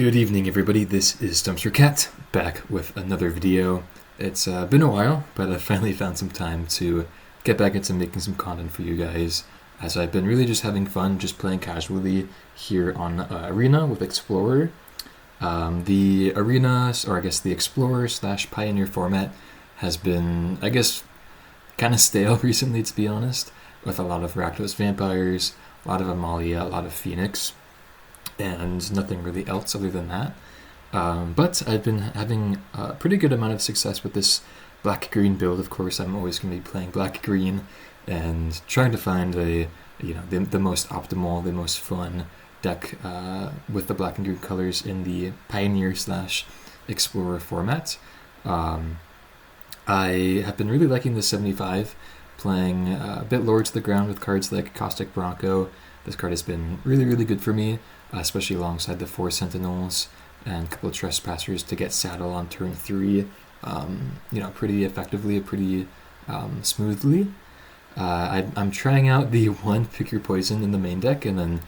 Good evening, everybody. This is Dumpster Cat, back with another video. It's been a while, but I finally found some time to get back into making some content for you guys, as I've been really just having fun, just playing casually here on Arena with Explorer. The Arena, or I guess the Explorer / Pioneer format has been, I guess, kind of stale recently, to be honest, with a lot of Rakdos vampires, a lot of Amalia, a lot of Phoenix, and nothing really else other than that. But I've been having a pretty good amount of success with this black-green build. Of course, I'm always going to be playing black-green and trying to find the most optimal, the most fun deck with the black and green colors in the Pioneer / Explorer format. I have been really liking the 75, playing a bit lower to the ground with cards like Caustic Bronco. This card has been really, really good for me, especially alongside the 4 Sentinels and a couple of Trespassers to get saddle on turn 3, pretty effectively, pretty smoothly. I'm trying out the 1 Pick Your Poison in the main deck and then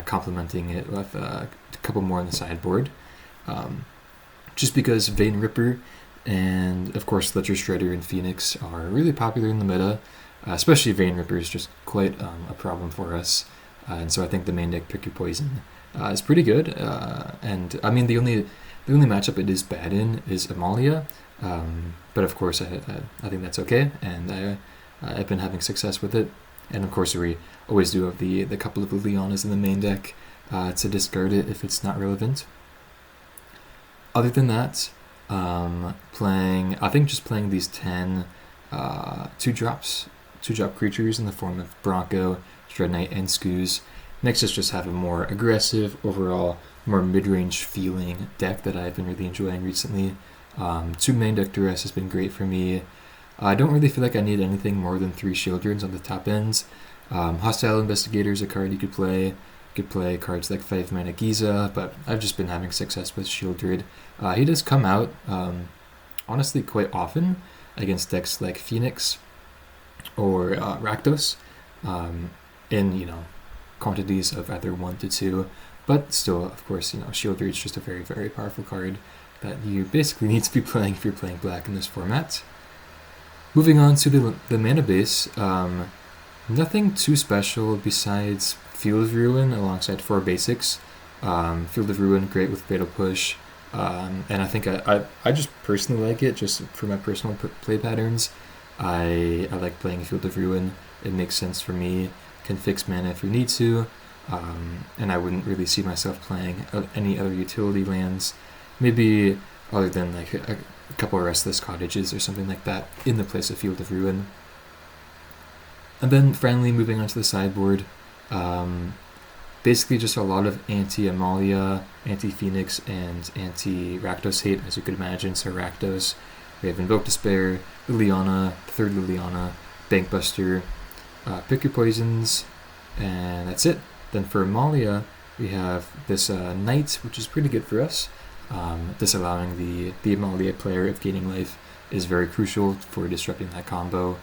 complementing it with a couple more on the sideboard. Just because Vein Ripper and, of course, Ledger Shredder and Phoenix are really popular in the meta. Especially Vein Ripper is just quite a problem for us. And so I think the main deck Pick Your Poison is pretty good. And I mean, the only matchup it is bad in is Amalia. But of course, I think that's okay. And I've been having success with it. And of course, we always do have the couple of Lilianas in the main deck to discard it if it's not relevant. Other than that, playing these 10 2-drop creatures in the form of Bronco, Dreadknight, and Scooze makes us just have a more aggressive, overall, more mid-range feeling deck that I've been really enjoying recently. 2 main deck Duress has been great for me. I don't really feel like I need anything more than 3 Sheoldreds on the top ends. Hostile Investigator is a card you could play. You could play cards like 5-mana Giza, but I've just been having success with Sheoldred. He does come out, honestly, quite often against decks like Phoenix or Rakdos, in quantities of either 1 to 2, but still, of course, Sheoldred is just a very, very powerful card that you basically need to be playing if you're playing black in this format. Moving on to the mana base, nothing too special besides Field of Ruin alongside 4 basics. Field of Ruin, great with Fatal Push, and I think I just personally like it, just for my personal play patterns. I like playing Field of Ruin. It makes sense for me. Can fix mana if we need to, and I wouldn't really see myself playing any other utility lands, maybe other than like a couple of Restless Cottages or something like that in the place of Field of Ruin. And then finally moving on to the sideboard, basically just a lot of anti-Amalia, anti-Phoenix, and anti-Rakdos hate, as you could imagine. So Rakdos, we have Invoke Despair, Liliana, 3rd Liliana, Bankbuster, Pick Your Poisons, and that's it. Then for Amalia, we have this Knight, which is pretty good for us. Disallowing the Amalia player if gaining life is very crucial for disrupting that combo.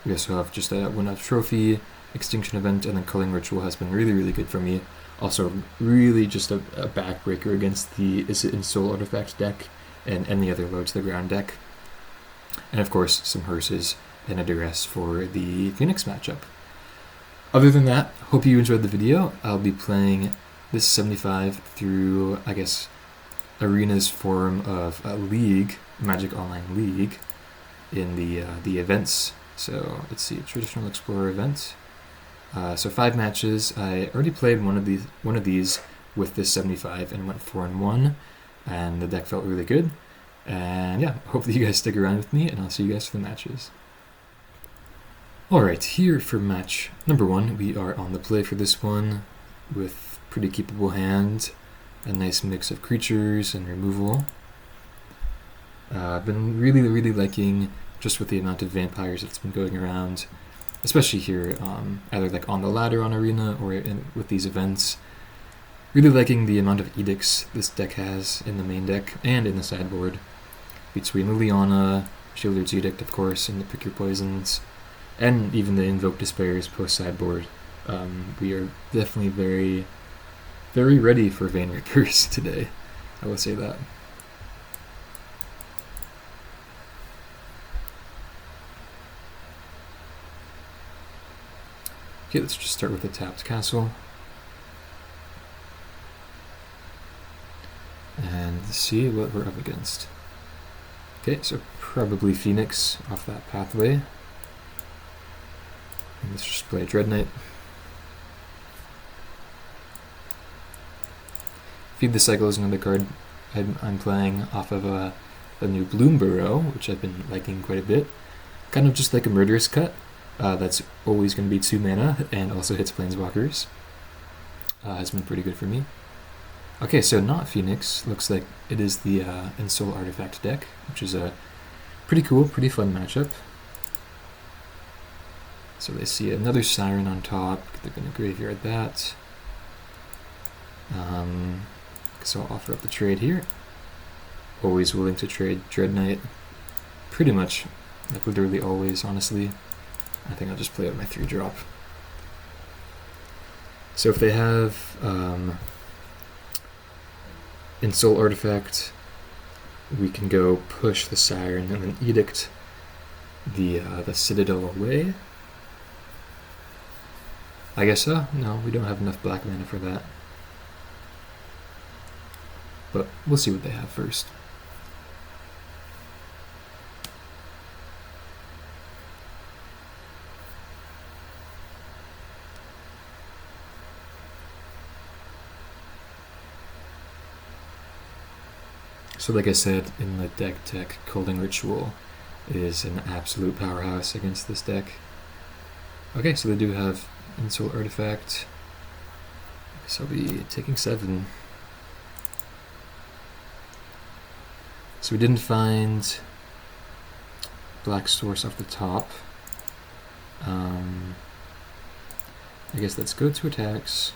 We also have just a 1-up trophy, Extinction Event, and then Culling Ritual has been really, really good for me. Also, really just a backbreaker against the Izzet Ensoul artifact deck and any other low to the ground deck. And of course, some hearses and a Duress for the Phoenix matchup. Other than that, hope you enjoyed the video. I'll be playing this 75 through, I guess, Arena's form of a league, Magic Online League, in the events. So let's see, Traditional Explorer event. So 5 matches. I already played one of these with this 75 and went 4-1, and the deck felt really good. And yeah, hopefully you guys stick around with me, and I'll see you guys for the matches. Alright, here for match number 1, we are on the play for this one with pretty keepable hand, a nice mix of creatures and removal. I've been really, really liking just with the amount of vampires that's been going around, especially here, either like on the ladder on Arena or with these events. Really liking the amount of edicts this deck has in the main deck and in the sideboard, between Liliana, Sheoldred's Edict, of course, and the Pick Your Poisons, and even the Invoke Despairs post-sideboard. We are definitely very, very ready for Vein Rippers today. I will say that. Okay, let's just start with a tapped castle. And see what we're up against. Okay, so probably Phoenix off that pathway. And let's just play Dreadknight. Feed the Cycle is another card I'm playing off of a new Bloom Burrow, which I've been liking quite a bit. Kind of just like a Murderous Cut. That's always going to be 2 mana and also hits Planeswalkers. Has been pretty good for me. Okay, so not Phoenix. Looks like it is the Ensoul Artifact deck, which is a pretty cool, pretty fun matchup. So they see another Siren on top. They're going to graveyard that. So I'll offer up the trade here. Always willing to trade Dreadknight. Pretty much, like literally always, honestly. I think I'll just play out my 3-drop. So if they have Ensoul Artifact, we can go push the Siren and then Edict the Citadel away. I guess so. No, we don't have enough black mana for that. But we'll see what they have first. So like I said, in the deck tech, Culling Ritual is an absolute powerhouse against this deck. Okay, so they do have Ensoul Artifact. I guess I'll be taking 7. So we didn't find Black Source off the top. I guess let's go to attacks.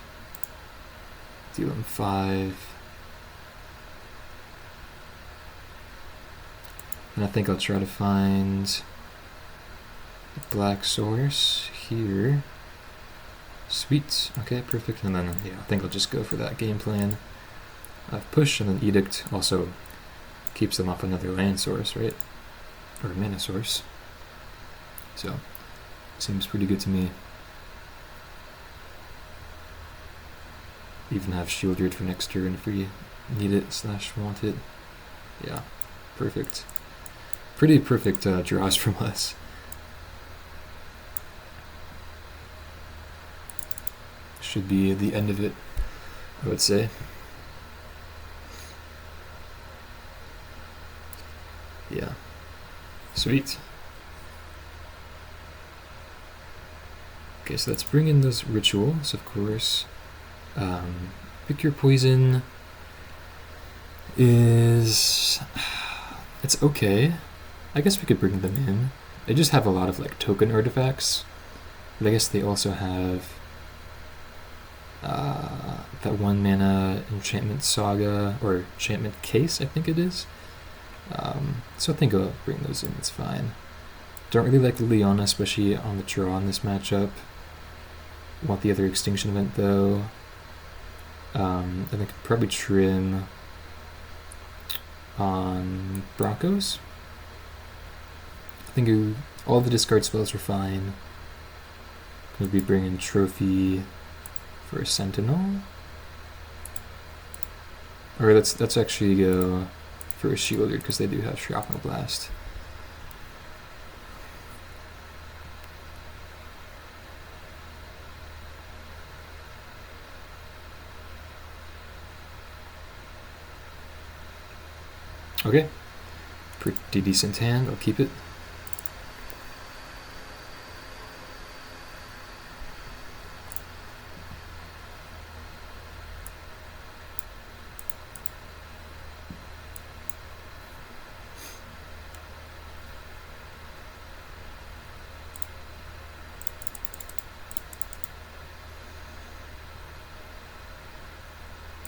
Deal him 5. And I think I'll try to find the Black Source here. Sweet. Okay, perfect. And then, yeah, I think I'll just go for that game plan. Push and then Edict also keeps them off another land source, right? Or mana source. So, seems pretty good to me. Even have Sheoldred for next turn if we need it / want it. Yeah, perfect. Pretty perfect draws from us. Should be the end of it, I would say. Yeah. Sweet. Okay, so let's bring in those rituals, of course. Pick your poison is... It's okay. I guess we could bring them in. They just have a lot of like token artifacts. But I guess they also have that 1 mana Enchantment Saga, or Enchantment Case, I think it is. So I think I'll bring those in, it's fine. Don't really like Liliana, especially on the draw in this matchup. Want the other Extinction Event though. I think I'd probably trim on Broncos. I think all the discard spells are fine. Could be bringing Trophy for a Sentinel. Or let's actually go for a Sheoldred because they do have Shrapnel Blast. Okay, pretty decent hand, I'll keep it.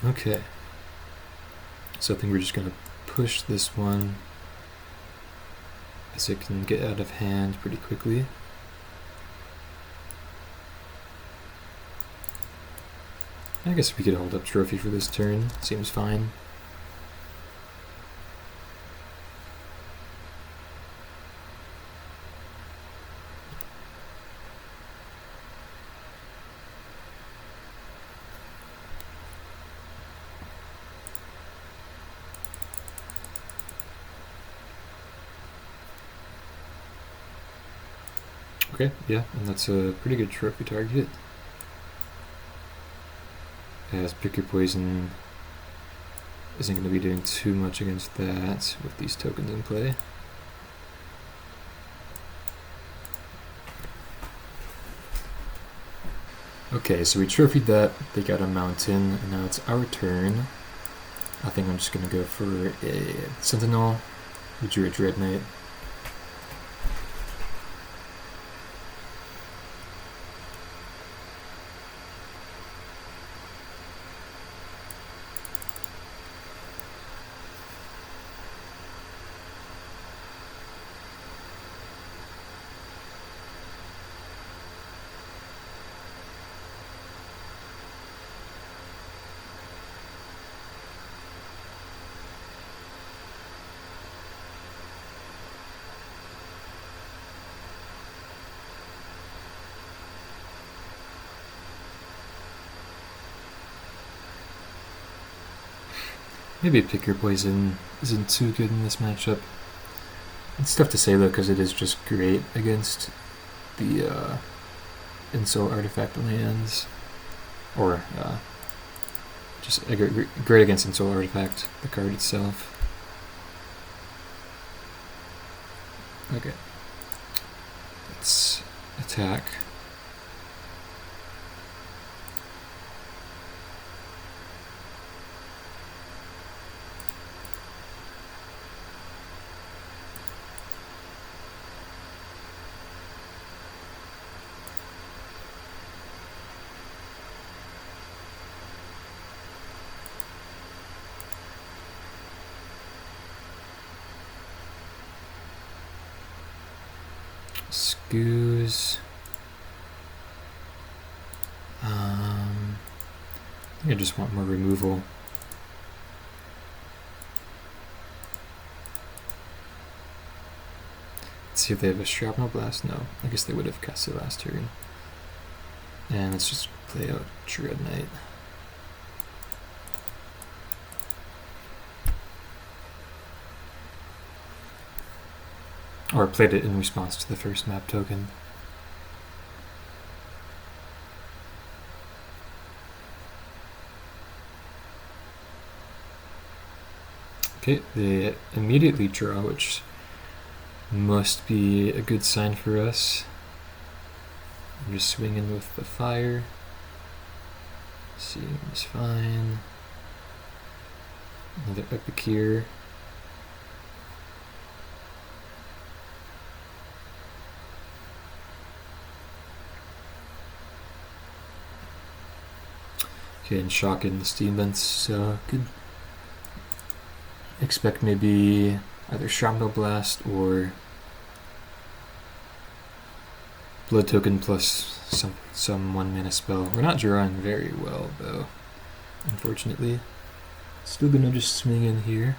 Okay, so I think we're just going to push this one as it can get out of hand pretty quickly. I guess we could hold up Trophy for this turn, seems fine. Okay, yeah, and that's a pretty good trophy target. As Pick Your Poison isn't going to be doing too much against that with these tokens in play. Okay, so we trophied that, they got a mountain, and now it's our turn. I think I'm just going to go for a Sentinel. We drew a Dreadknight. Maybe Pick Your Poison isn't too good in this matchup. It's tough to say though, because it is just great against the Ensoul artifact lands, or just great against Ensoul artifact, the card itself. Okay, let's attack. Ooze. I think I just want more removal. Let's see if they have a Shrapnel Blast. No, I guess they would have cast it last turn. And let's just play out Dreadknight. Or played it in response to the first map token. Okay, they immediately draw, which must be a good sign for us. I'm just swinging with the fire. Seems fine. Another Epic here. Okay, and shock in the steam vents, so could expect maybe either Shrapnel Blast or Blood Token plus some 1-mana spell. We're not drawing very well though, unfortunately. Still gonna just swing in here.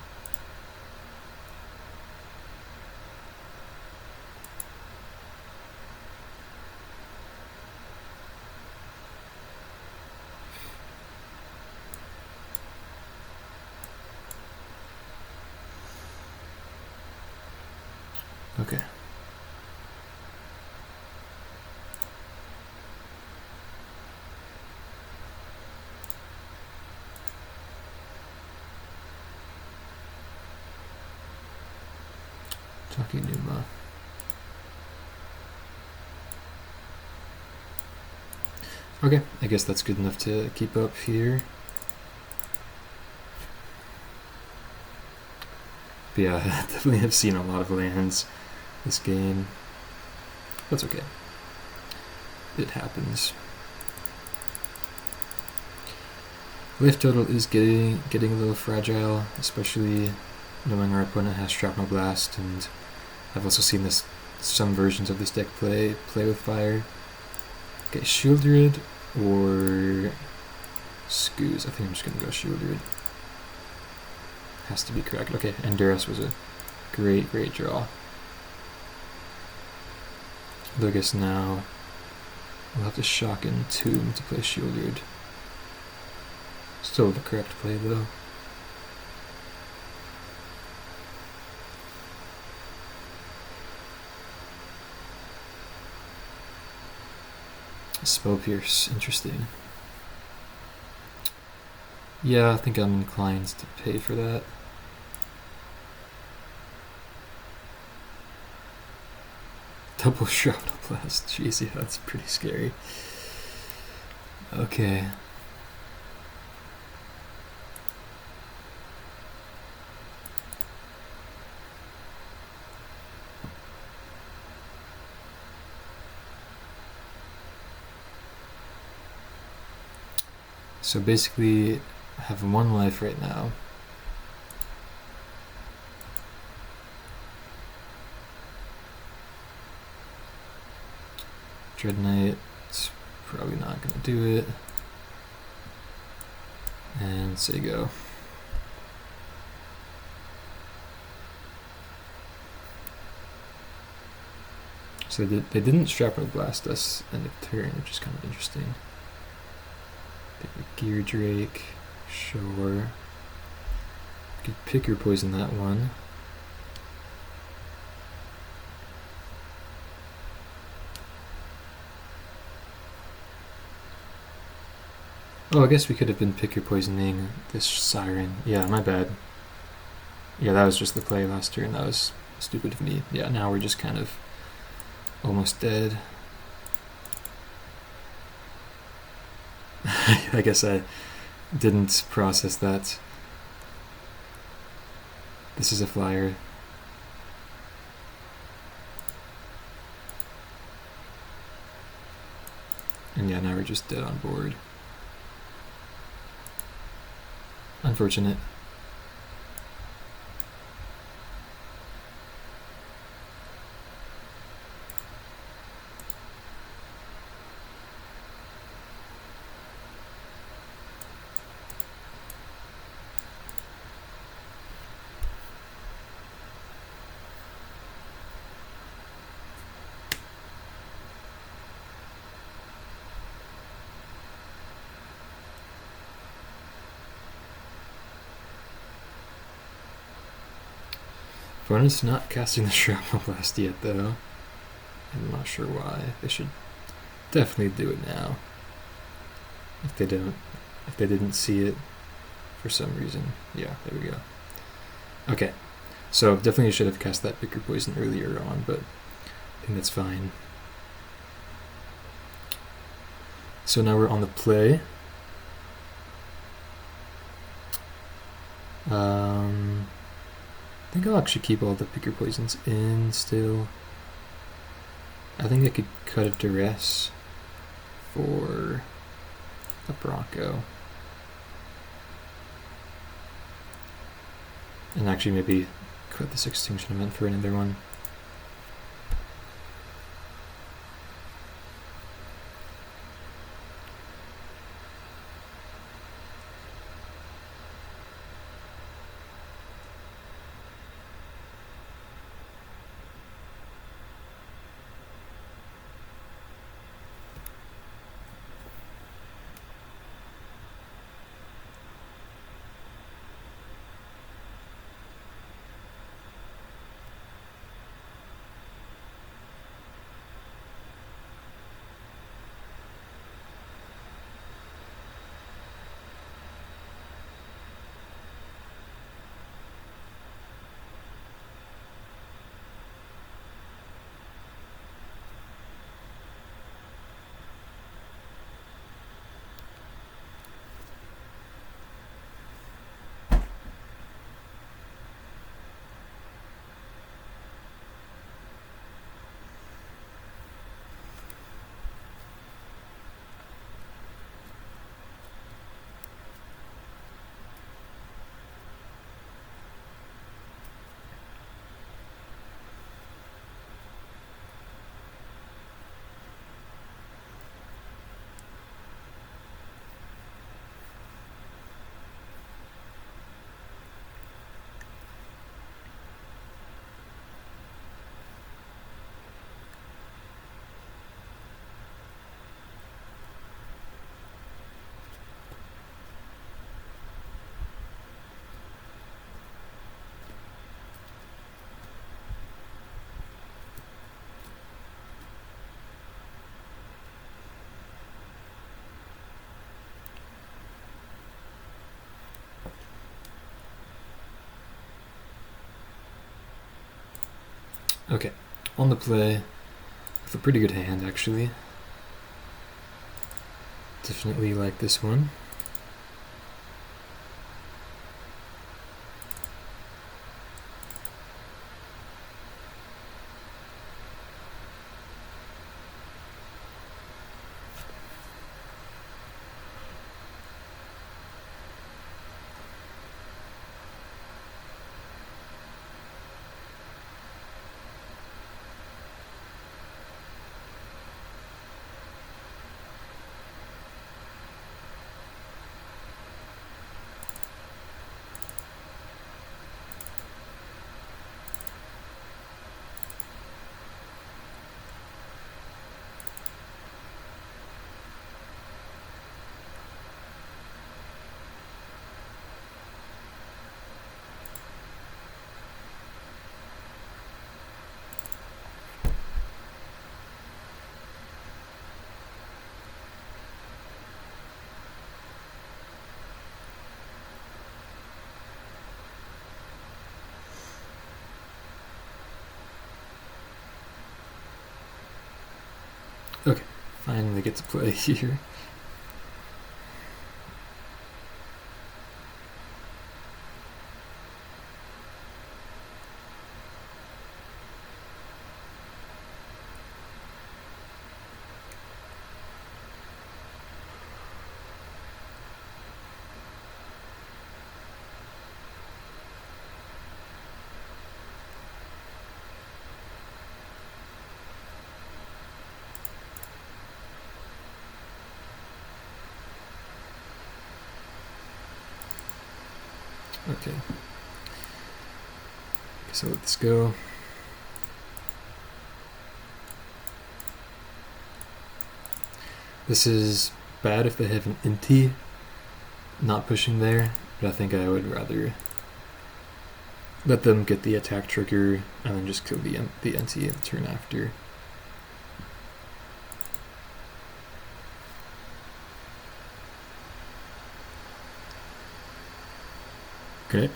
Okay. Talking Numa. Okay, I guess that's good enough to keep up here. But yeah, I definitely have seen a lot of lands this game. That's okay. It happens. Life total is getting a little fragile, especially knowing our opponent has Shrapnel Blast, and I've also seen some versions of this deck play with fire. Okay, Sheoldred or Scooze. I think I'm just gonna go Sheoldred. Has to be correct. Okay, and Duress was a great draw. Though I guess now we'll have to shock in Tomb to play Sheoldred. Still the correct play though. Spell Pierce, interesting. Yeah, I think I'm inclined to pay for that. Double Shrapnel Blast. Jeez, yeah, that's pretty scary. Okay. So basically, I have 1 life right now. Dreadknight, it's probably not going to do it. And say go. So they didn't Shrapnel Blast us end of turn, which is kind of interesting. Gear Drake, sure. Could pick your poison that one. Oh, I guess we could have been pick your poisoning this Siren. Yeah, my bad. Yeah, that was just the play last turn. That was stupid of me. Yeah, now we're just kind of almost dead. I guess I didn't process that. This is a flyer. And yeah, now we're just dead on board. Unfortunate. Opponent's not casting the Shrapnel Blast yet, though. I'm not sure why. They should definitely do it now. If they didn't see it for some reason. Yeah, there we go. Okay, so definitely should have cast that Pick Your Poison earlier on, but I think that's fine. So now we're on the play. I think I'll actually keep all the Pick Your Poisons in still. I think I could cut a Duress for a Bronco. And actually maybe cut this Extinction Event for another one. Okay, on the play, with a pretty good hand actually. Definitely like this one. Okay, finally get to play here. Okay, so let's go. This is bad if they have an Inti not pushing there, but I think I would rather let them get the attack trigger and then just kill the Inti the turn after. Okay.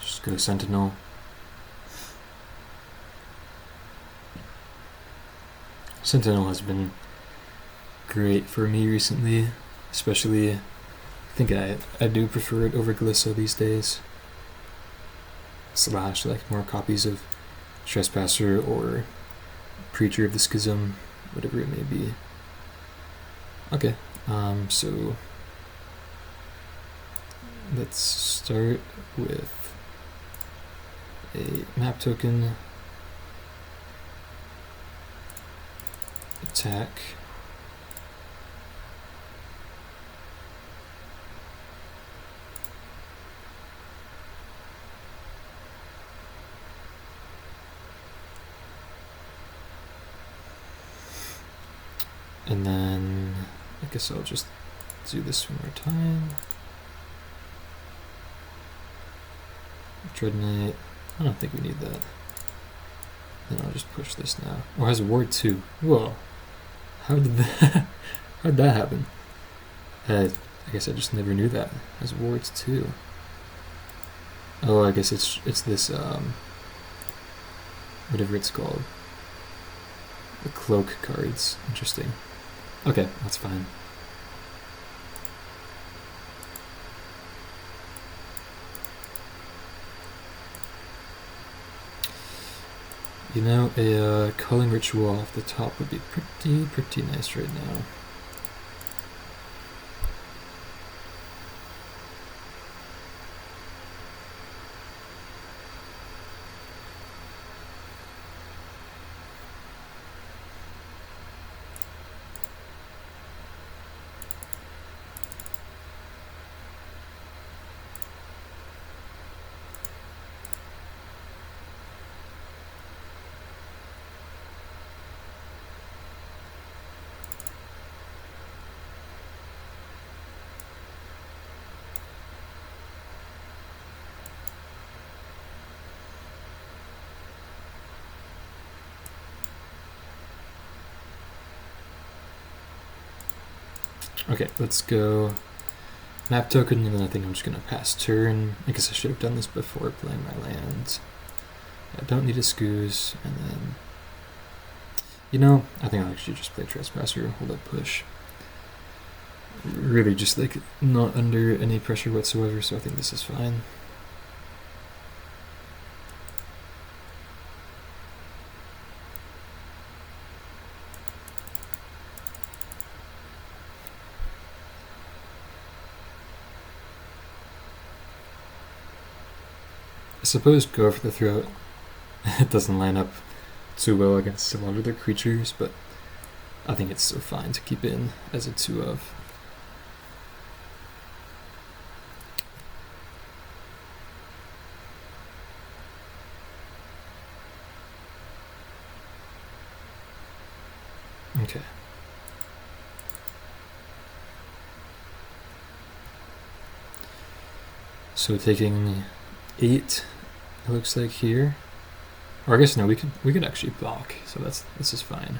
Just go Sentinel. Sentinel has been great for me recently, especially I think I do prefer it over Glissa these days. Slash like more copies of Trespasser or Preacher of the Schism, whatever it may be. Okay, so let's start with a map token, attack, and then I guess I'll just do this one more time. Dreadknight, I don't think we need that. Then I'll just push this now. Oh, it has a ward too. Whoa. How did that how'd that happen? I guess I just never knew that. It has wards too. Oh, I guess it's this whatever it's called. The cloak cards. Interesting. Okay, that's fine. You know, a Culling Ritual off the top would be pretty nice right now. Okay, let's go Map token, and then I think I'm just going to pass turn. I guess I should have done this before playing my land. I don't need a Scooze, and then... You know, I think I'll actually just play Trespasser, hold up push. Really just like not under any pressure whatsoever, so I think this is fine. I suppose go for the throat. It doesn't line up too well against a lot of their creatures, but I think it's still fine to keep in as a 2 of. Okay. So taking 8, it looks like here. Or I guess no, we could actually block, so this is fine.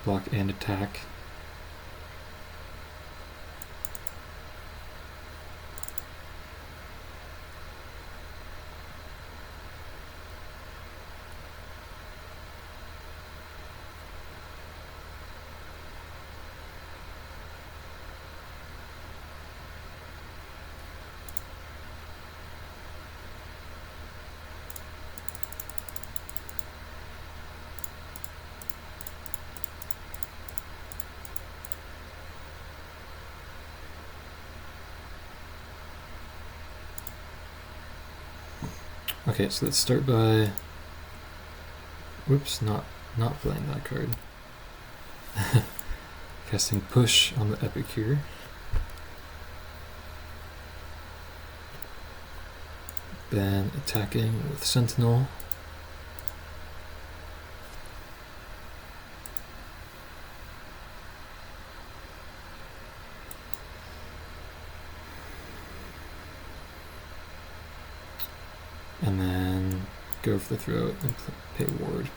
Block and attack. Okay, so let's start by, whoops, not playing that card. Casting Push on the Epic here. Then attacking with Sentinel. And then go for the throat and pay ward.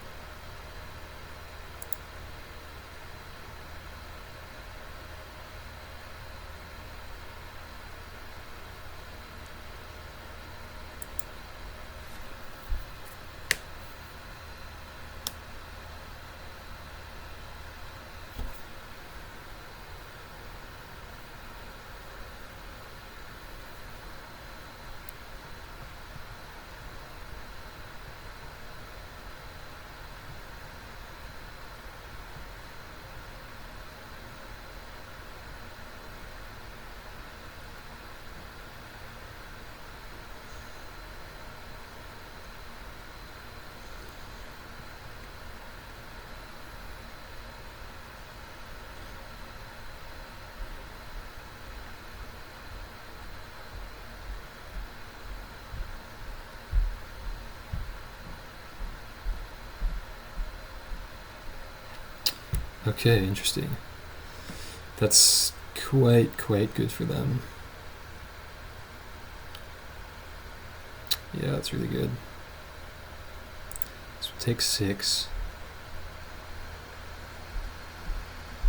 Okay, interesting. That's quite good for them. Yeah, that's really good. So take 6.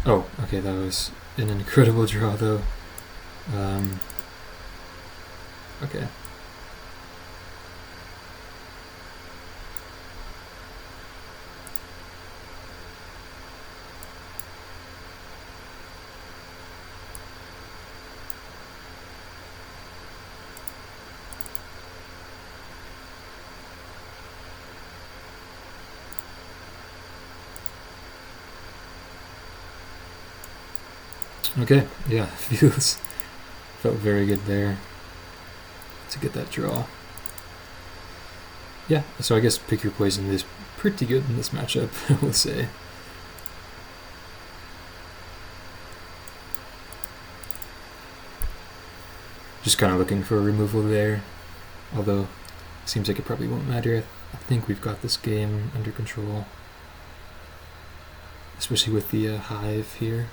Oh, okay, that was an incredible draw though. Okay. Okay, yeah, felt very good there to get that draw. Yeah, so I guess Pick Your Poison is pretty good in this matchup, I will say. Just kind of looking for a removal there, although it seems like it probably won't matter. I think we've got this game under control, especially with the Hive here.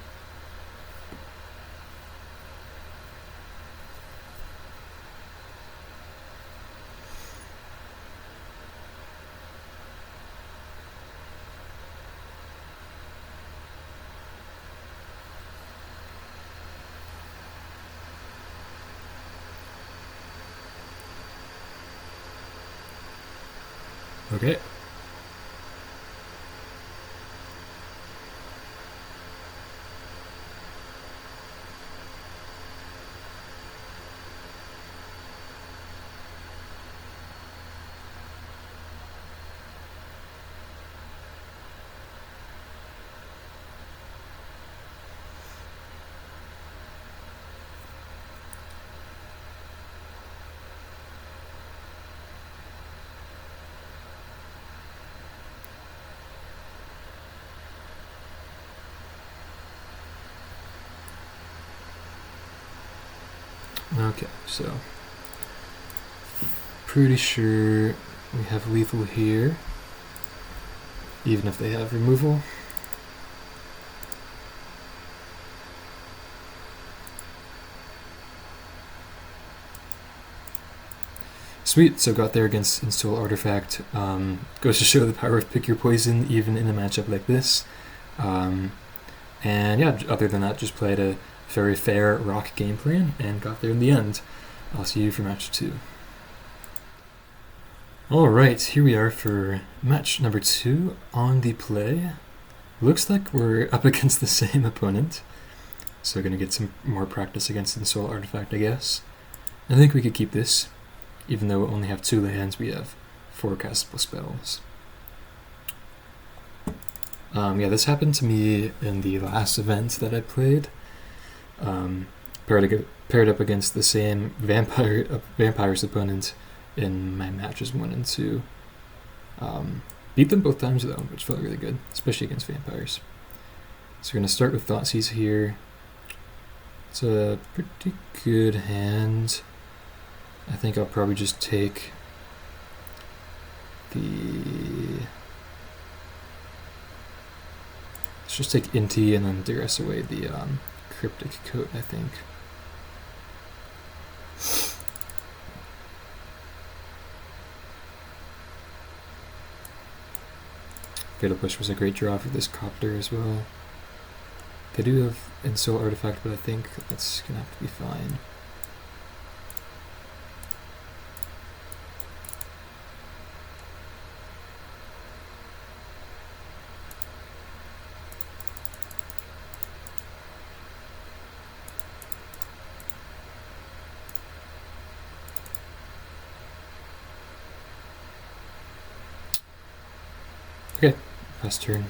Okay. Okay, so pretty sure we have lethal here, even if they have removal. Sweet, so got there against Ensoul Artifact. Goes to show the power of pick your poison even in a matchup like this. And yeah, other than that, just played a very fair rock game plan and got there in the end. I'll see you for match 2. Alright, here we are for match number 2 on the play. Looks like we're up against the same opponent, so gonna get some more practice against Ensoul Artifact, I guess. I think we could keep this, even though we only have 2 lands, we have 4 castable spells. Yeah, this happened to me in the last event that I played. Paired up against the same vampires opponent in my matches 1 and 2. Beat them both times though, which felt really good, especially against vampires. So we're going to start with Thoughtseize here. It's a pretty good hand. I think I'll probably just take the... Let's just take Inti and then Duress away the Cryptic Coat, I think. Fatal Push was a great draw for this Copter as well. They do have Ensoul Artifact, but I think that's going to have to be fine. Okay, pass turn.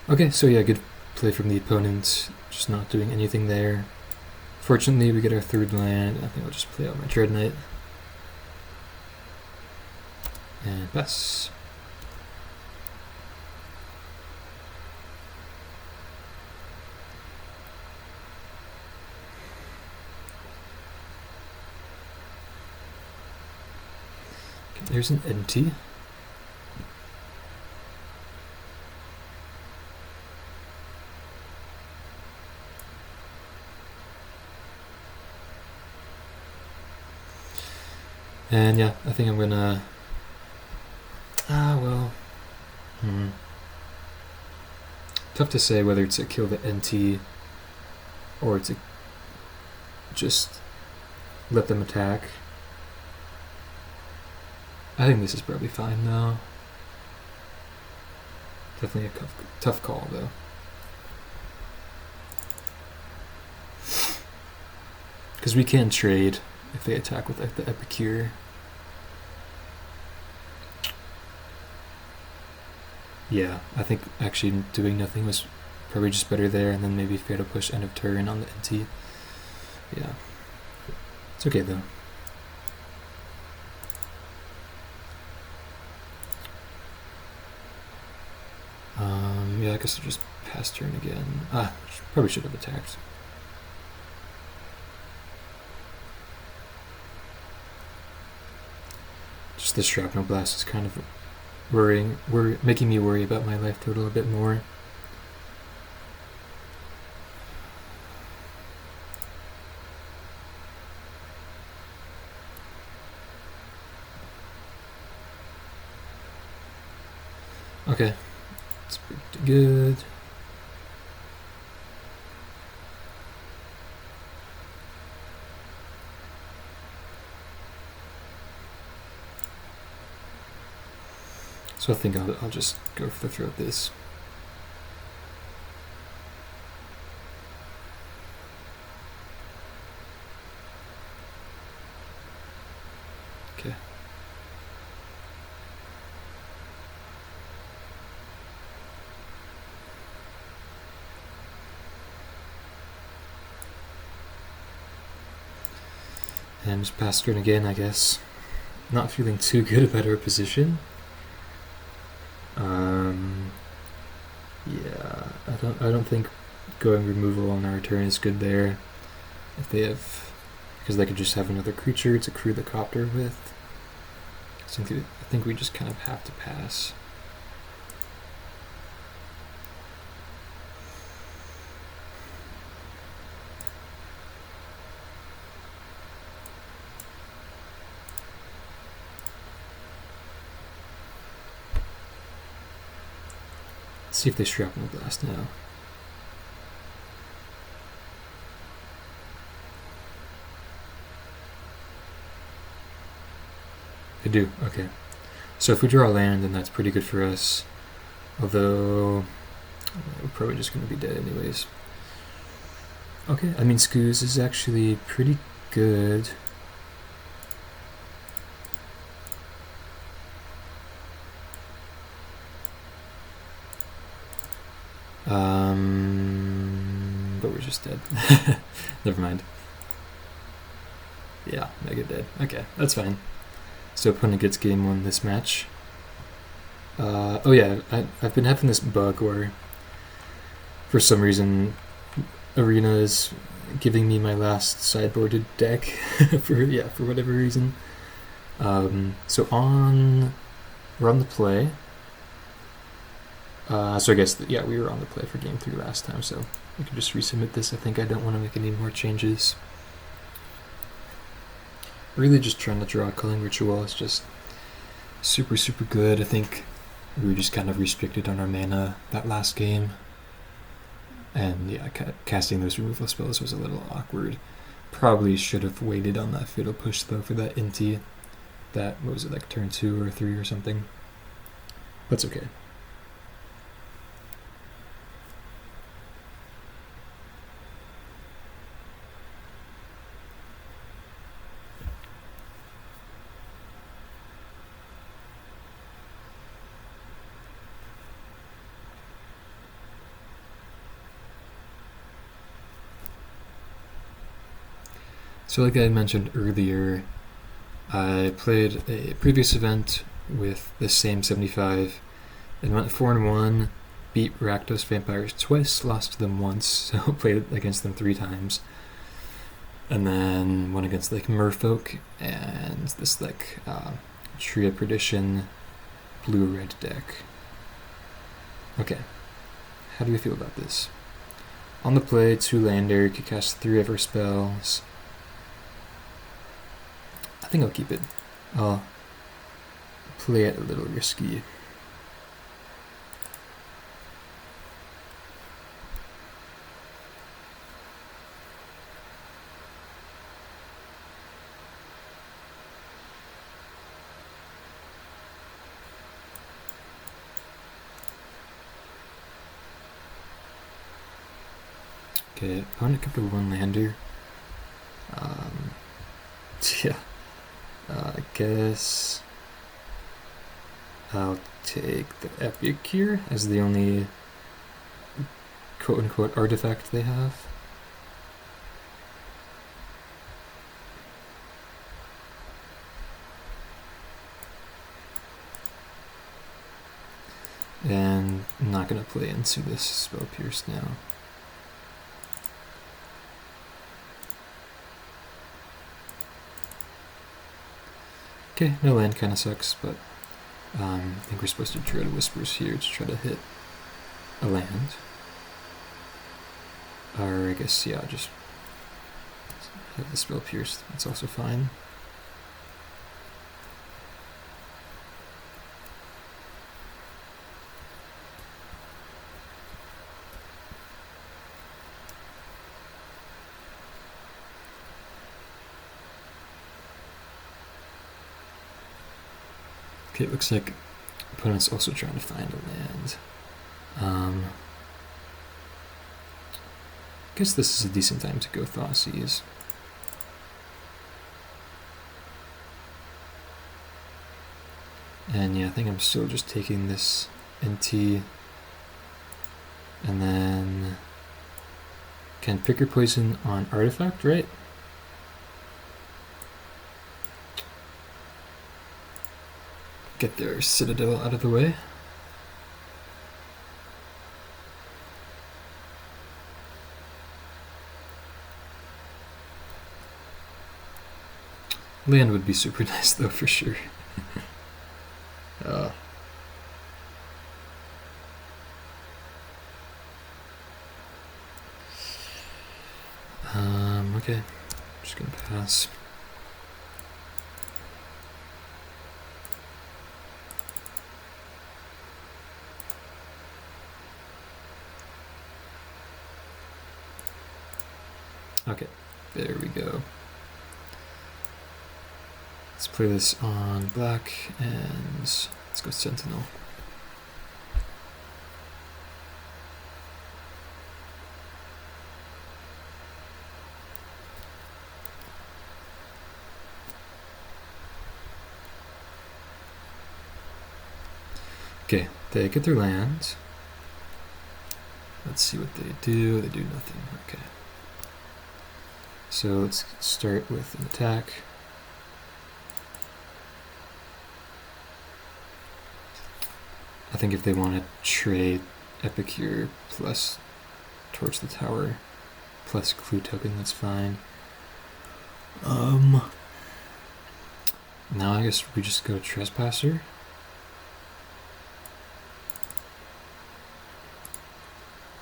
Okay, so yeah, good play from the opponent, just not doing anything there. Fortunately, we get our 3rd land. I think I'll just play out my Dreadknight. And pass. Okay, there's an NT. And yeah, I think I'm gonna... Tough to say whether to kill the NT or to just let them attack. I think this is probably fine though. Definitely a tough call though. Because we can trade if they attack with like the Epicure. Yeah, I think actually doing nothing was probably just better there, and then maybe Fatal Push end of turn on the NT. Yeah. It's okay though. Yeah, I guess I'll just pass turn again. Probably should have attacked. Just the Shrapnel Blast is kind of making me worry about my life total a bit more. Okay, it's pretty good. So I think I'll just go for the throw of this. Okay. And just pass turn again, I guess. Not feeling too good about our position. Yeah, I don't think going removal on our turn is good there. If they have, because they could just have another creature to crew the copter with. So I think we just kind of have to pass. See if they Shrapnel Blast now. They do, okay. So if we draw land, then that's pretty good for us. Although, we're probably just going to be dead anyways. Okay, I mean, Scooze is actually pretty good. But we're just dead. Never mind. Yeah, mega dead. Okay, that's fine. So opponent gets game 1 this match. Oh yeah, I've been having this bug where for some reason Arena is giving me my last sideboarded deck for whatever reason. So we're on the play. So I guess, we were on the play for game 3 last time, so we can just resubmit this. I think I don't want to make any more changes. Really just trying to draw a Culling Ritual. It's just super, super good. I think we were just kind of restricted on our mana that last game. And yeah, casting those removal spells was a little awkward. Probably should have waited on that Fatal Push, though, for that Inti. What was it, like turn 2 or 3 or something? But it's okay. So like I mentioned earlier, I played a previous event with the same 75 and went 4-1, beat Rakdos Vampires twice, lost to them once, so played against them 3 times. And then went against like Merfolk and this like Tria Perdition blue-red deck. Okay, how do we feel about this? On the play, 2-lander, you can cast 3 of our spells. I think I'll keep it. I'll play it a little risky. Okay, opponent kept a 1-lander. Yeah. I guess I'll take the Epic here as the only quote-unquote artifact they have. And I'm not going to play into this Spell Pierce now. Okay, no land kind of sucks, but I think we're supposed to Dread Whispers here to try to hit a land. Or I guess, yeah, just have the spell pierce. That's also fine. Okay, it looks like opponent's also trying to find a land. I guess this is a decent time to go Thoughtseize. And yeah, I think I'm still just taking this NT. And then can pick your poison on artifact, right? Get their Citadel out of the way. Land would be super nice though, for sure. Okay, just gonna pass. Okay, there we go. Let's play this on black and let's go Sentinel. Okay, they get their land. Let's see what they do. They do nothing. Okay. So let's start with an attack. I think if they want to trade Epicure plus Torch the Tower plus Clue Token, that's fine. Now I guess we just go Trespasser.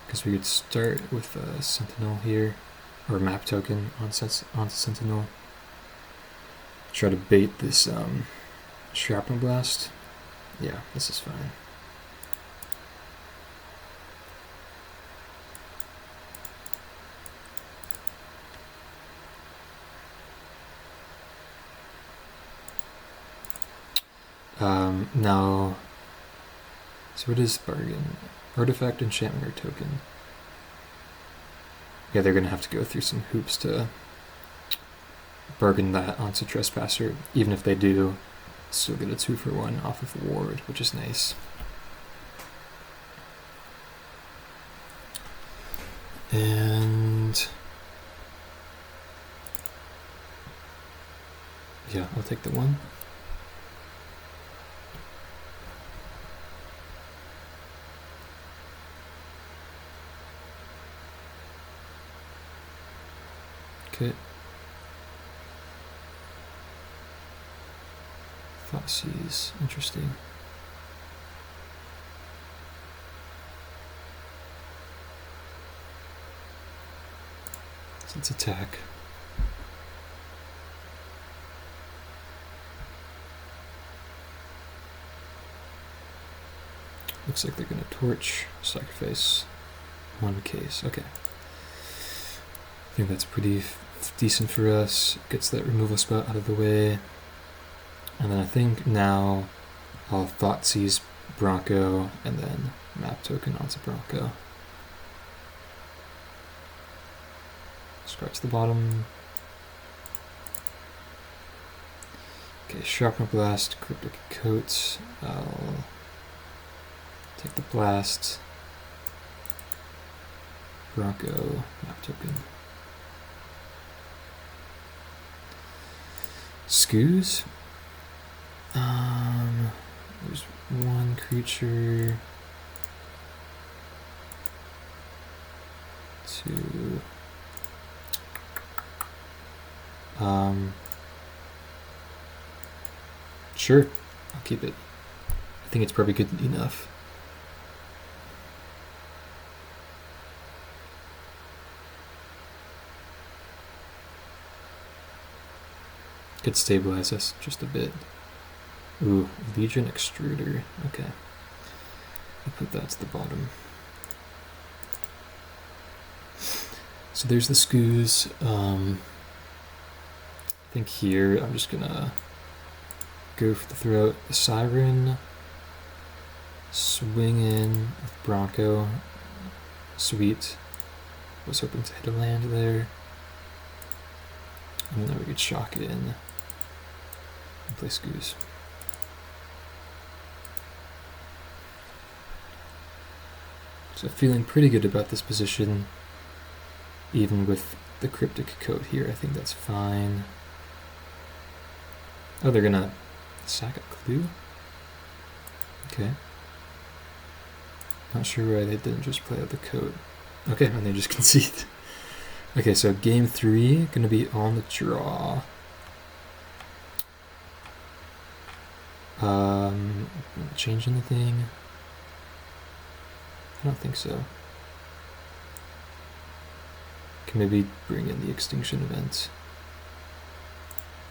Because we could start with a Sentinel here, or Map Token on Sentinel. Try to bait this Shrapnel Blast. Yeah, this is fine. Now, so what is bargain? Artifact, enchantment, or token? Yeah, they're gonna have to go through some hoops to bargain that onto Trespasser. Even if they do, still get a 2-for-1 off of Ward, which is nice. And yeah, I'll take the 1. Okay. Thoughtseize, interesting. So let's attack. Looks like they're gonna torch, sacrifice 1 case. Okay. I think that's pretty decent for us. Gets that removal spell out of the way. And then I think now I'll Thoughtseize Bronco and then Map Token onto Bronco. Scratch the bottom. Okay, Shrapnel Blast, Cryptic Coat. I'll take the blast. Bronco, Map Token. Scoos. There's 1 creature. 2. Sure, I'll keep it. I think it's probably good enough. Could stabilize us just a bit. Ooh, Legion Extruder. Okay. I'll put that to the bottom. So there's the Scoos. I think here I'm just gonna go for the throat. The Siren. Swing in with Bronco. Sweet. Was hoping to hit a land there. And then we could shock it in and play Scoos. So feeling pretty good about this position, even with the Cryptic Coat here. I think that's fine. Oh, they're gonna sack a clue? Okay. Not sure why they didn't just play out the coat. Okay, and they just concede. Okay, so game 3, gonna be on the draw. Change anything? I don't think so. Can maybe bring in the Extinction Event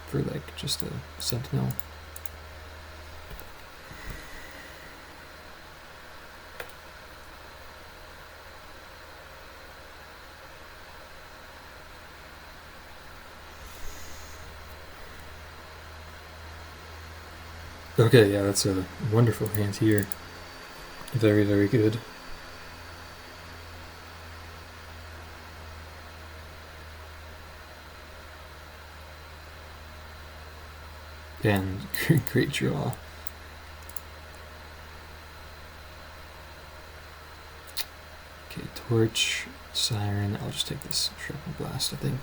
for like just a Sentinel. Okay, yeah, that's a wonderful hand here. Very, very good. And great draw. Okay, Torch, Siren. I'll just take this Shrapnel Blast, I think.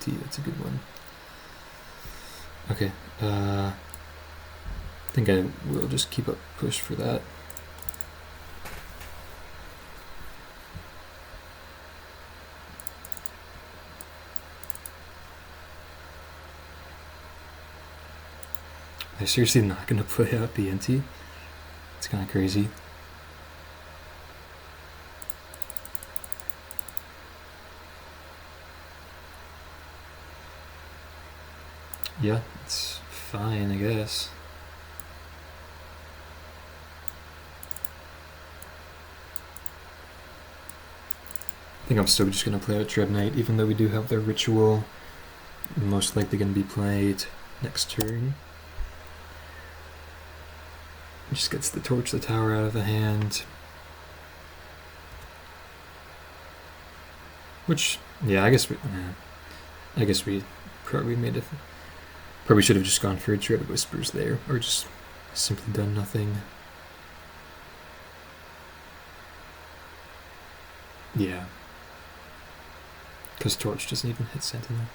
That's a good one. Okay, I think I will just keep up push for that. I'm seriously not going to play out the NT. It's kind of crazy. Yeah, it's fine, I guess. I think I'm still just going to play out Dreadknight, even though we do have their ritual. Most likely going to be played next turn. Just gets the Torch the Tower out of the hand. Which, yeah, I guess we probably made it. Probably should have just gone for a Dread Whispers there, or just simply done nothing. Yeah. Because Torch doesn't even hit Sentinel.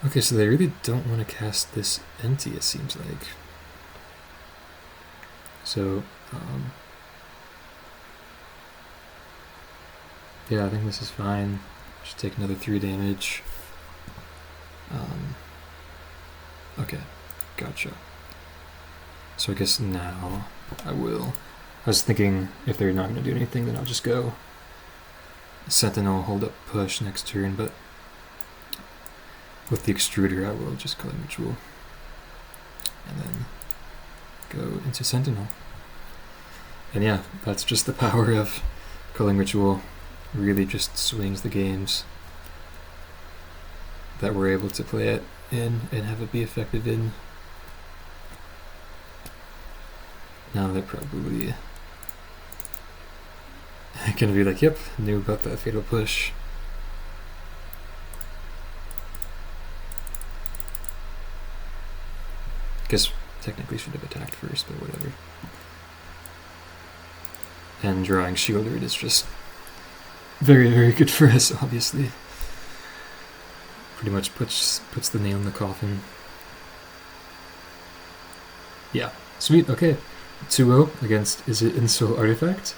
Okay, so they really don't want to cast this Enti, it seems like. So, yeah, I think this is fine. Should take another 3 damage. Okay, gotcha. So I guess now I will. I was thinking if they're not going to do anything, then I'll just go Sentinel, hold up push next turn, but with the Extruder I will just Culling Ritual and then go into Sentinel. And yeah, that's just the power of Culling Ritual. Really just swings the games that we're able to play it in and have it be effective in. Now they're probably gonna be like, yep, knew about that Fatal Push. Guess technically should have attacked first, but whatever. And drawing Sheoldred is just very, very good for us, obviously. pretty much puts the nail in the coffin. Yeah, sweet. Okay, 2-0 against Izzet Ensoul Artifact.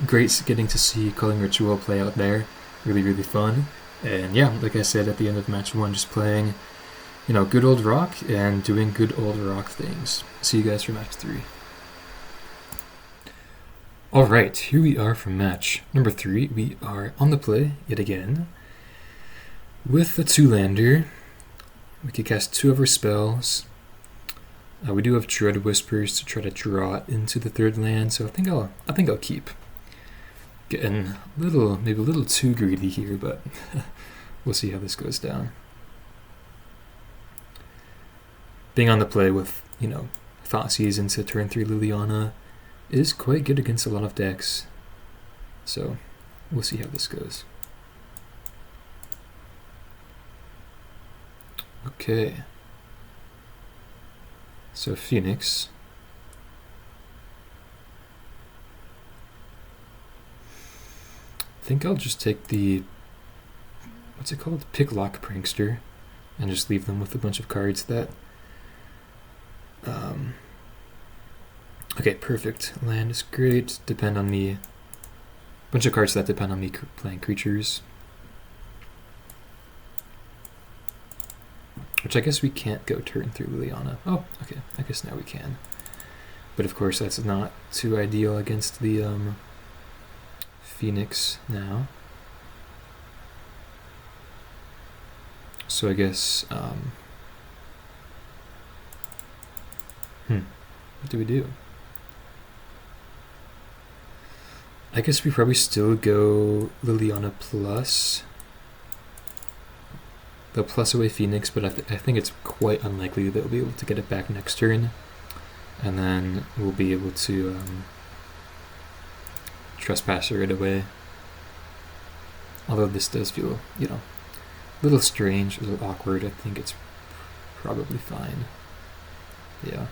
Great getting to see Culling Ritual play out there. Really, really fun. And yeah, like I said at the end of match 1, just playing, you know, good old rock and doing good old rock things. See you guys for match 3. Alright, here we are for match number 3. We are on the play yet again. With a 2-lander, we can cast 2 of our spells. We do have Dread Whispers to try to draw it into the 3rd land, so I think I'll keep. Getting maybe a little too greedy here, but we'll see how this goes down. Being on the play with, you know, Thoughtseize into turn 3 Liliana is quite good against a lot of decks. So we'll see how this goes. Okay. So Phoenix. I think I'll just take the, what's it called? Picklock Prankster, and just leave them with a bunch of cards that, okay, perfect. Land is great. Depend on me. Bunch of cards that depend on me playing creatures. Which I guess we can't go turn through Liliana. Oh, okay. I guess now we can. But of course that's not too ideal against the Phoenix now. So I guess what do we do? I guess we probably still go Liliana plus. They'll plus away Phoenix, but I think it's quite unlikely that we'll be able to get it back next turn. And then we'll be able to Trespasser it away. Although this does feel, you know, a little strange, a little awkward, I think it's probably fine. Yeah.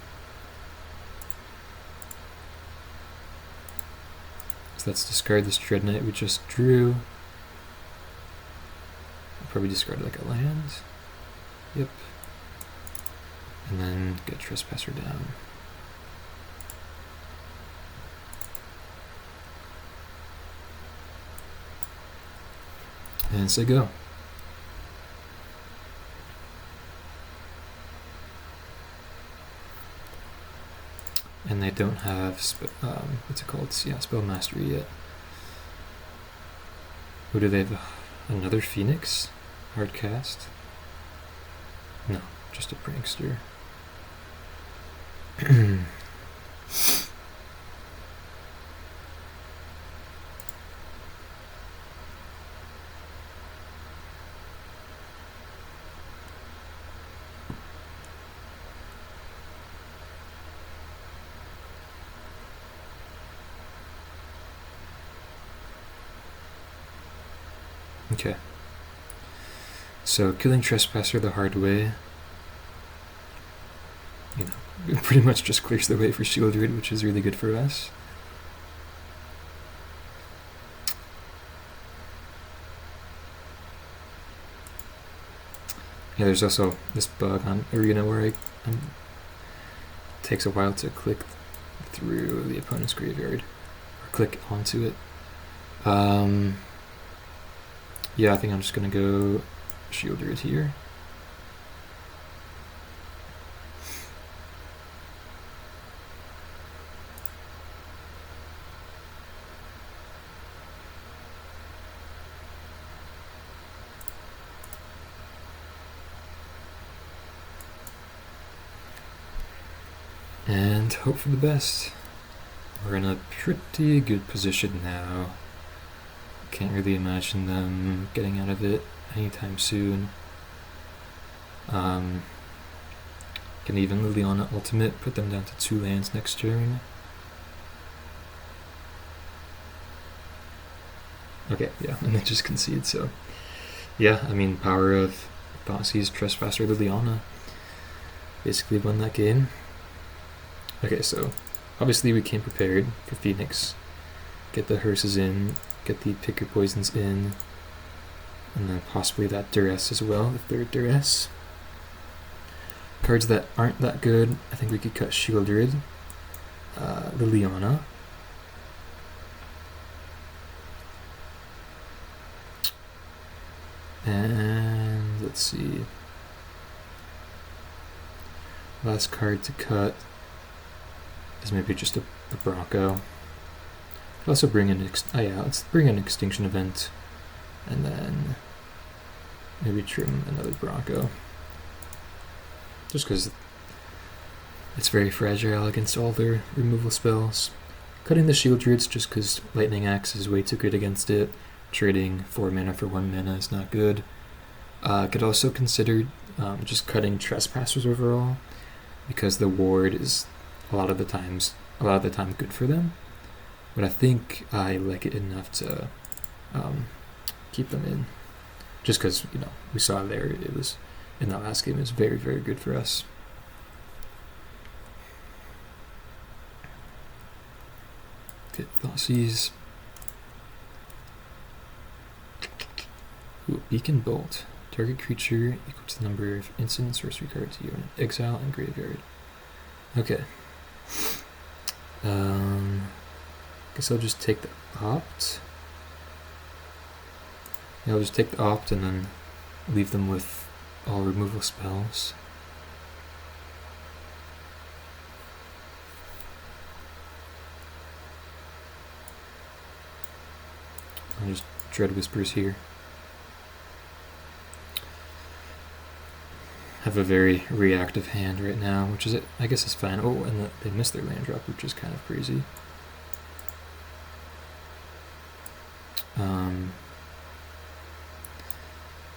So let's discard this Dreadknight we just drew. Probably discard like a land. Yep. And then get Trespasser down. And say go. And they don't have what's it called? Yeah, Spell Mastery yet. Who do they have? Another Phoenix? Hard cast? No, just a Prankster. Okay. So killing Trespasser the hard way, you know, pretty much just clears the way for Sheoldred, which is really good for us. Yeah, there's also this bug on Arena where it takes a while to click through the opponent's graveyard, or click onto it. Yeah, I think I'm just going to go Sheoldred here. And hope for the best. We're in a pretty good position now. Can't really imagine them getting out of it anytime soon. Can even Liliana Ultimate put them down to 2 lands next turn. Okay, yeah, and they just concede, so yeah, I mean, power of Thoughtseize, Trespasser, Liliana basically won that game. Okay, so obviously we came prepared for Phoenix. Get the hearses in, get the pick your poisons in, And then possibly that Duress as well, the third Duress. Cards that aren't that good, I think we could cut Sheoldred, Liliana. And let's see. Last card to cut is maybe just a Bronco. Could also bring in let's bring in Extinction Event, and then maybe trim another Bronco. Just because it's very fragile against all their removal spells. Cutting the Sheoldreds just because Lightning Axe is way too good against it. Trading 4 mana for 1 mana is not good. Could also consider just cutting Trespassers overall, because the ward is a lot of the time good for them. But I think I like it enough to keep them in, just because we saw there it was in that last game. It was very, very good for us. Get Thoughtseize. Ooh, Beacon Bolt. Target creature equal to the number of instant and sorcery cards you own. Exile and Graveyard. Okay. Guess I'll just take the opt. Yeah, I'll just take the opt and then leave them with all removal spells. I'll just Dread Whispers here. Have a very reactive hand right now, which is I guess is fine. Oh, and they missed their land drop, which is kind of crazy.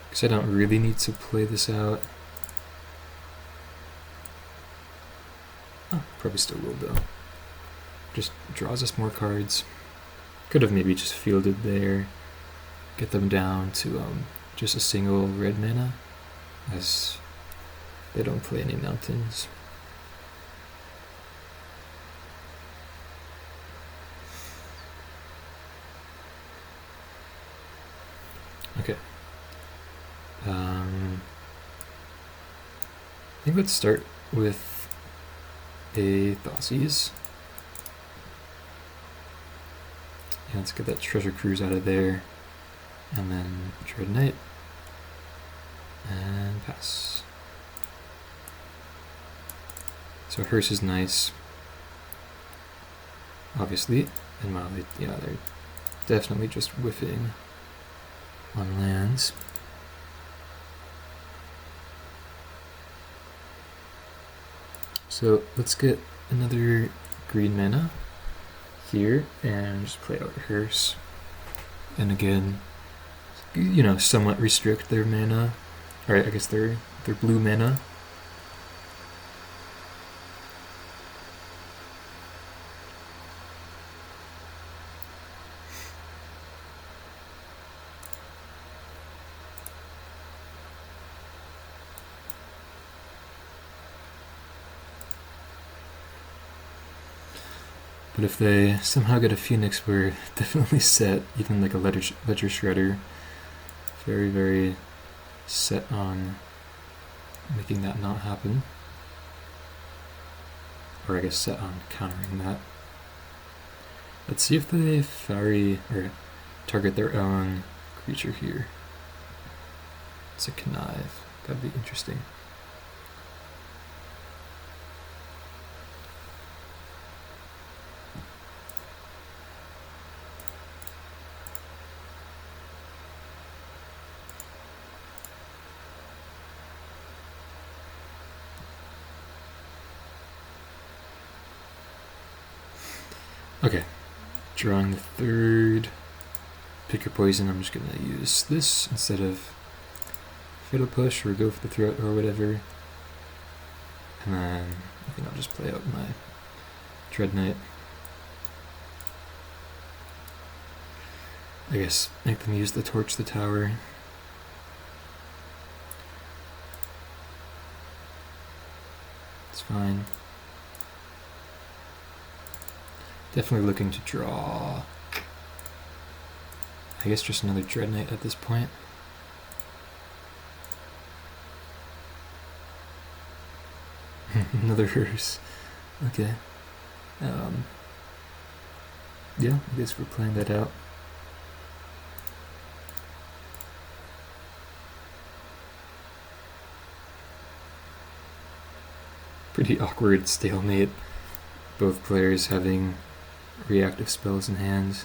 Because I don't really need to play this out. Oh, probably still will though. Just draws us more cards. Could have maybe just fielded there, get them down to just a single red mana, as they don't play any mountains. Okay. I think let's start with a Thoughtseize. Yeah, let's get that Treasure Cruise out of there, and then Dreadknight, and pass. So Hearse is nice, obviously, and wow, they're definitely just whiffing on lands. So let's get another green mana here and just play out Hearse. And again, somewhat restrict their mana, or I guess their blue mana. But if they somehow get a Phoenix, we're definitely set. Even like a Ledger Shredder. Very, very set on making that not happen. Or I guess set on countering that. Let's see if they Fairy or target their own creature here. It's a Connive. That'd be interesting. Okay, drawing the third. Pick your poison. I'm just going to use this instead of Fatal Push or go for the throat or whatever. And then I think I'll just play out my Dreadknight. I guess make them use the Torch the Tower. It's fine. Definitely looking to draw, I guess, just another Dreadknight at this point. Another hearse. Okay. Yeah, I guess we're playing that out. Pretty awkward stalemate. Both players having reactive spells in hand.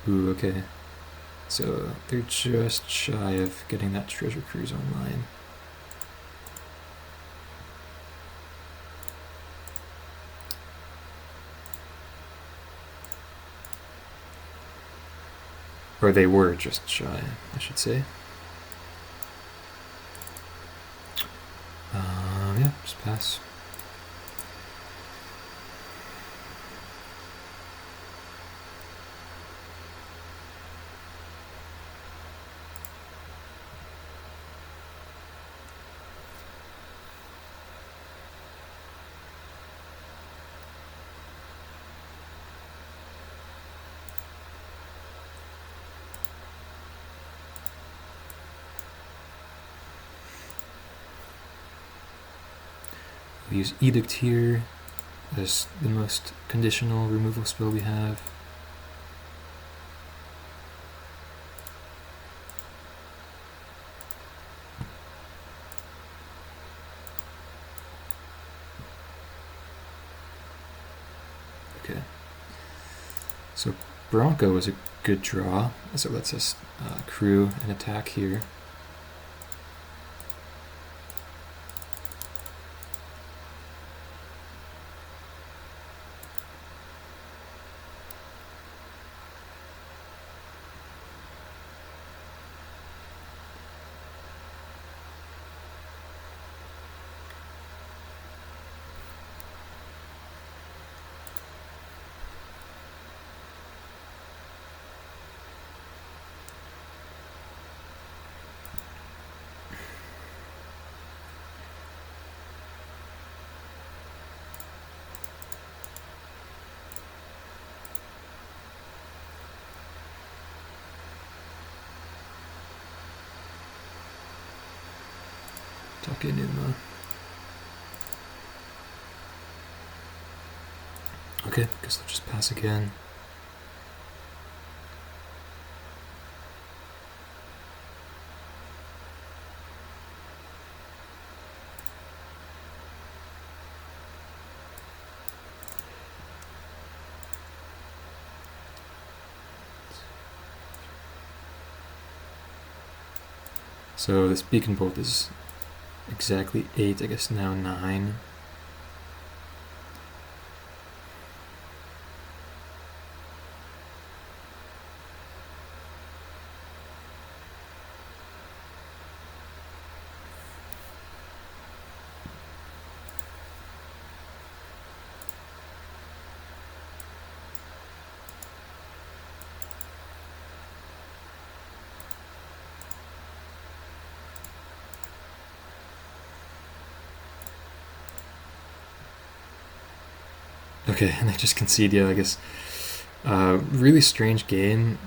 Ooh, okay. So they're just shy of getting that treasure cruise online. Or they were just shy, I should say. Yeah, just pass. We use Edict here as the most conditional removal spell we have. Okay. So Bronco is a good draw, as it lets us crew and attack here. Enuma. Okay, guess I'll just pass again. So this beacon bolt is exactly 8, I guess now 9. Okay, and I just concede, yeah, I guess. Really strange game.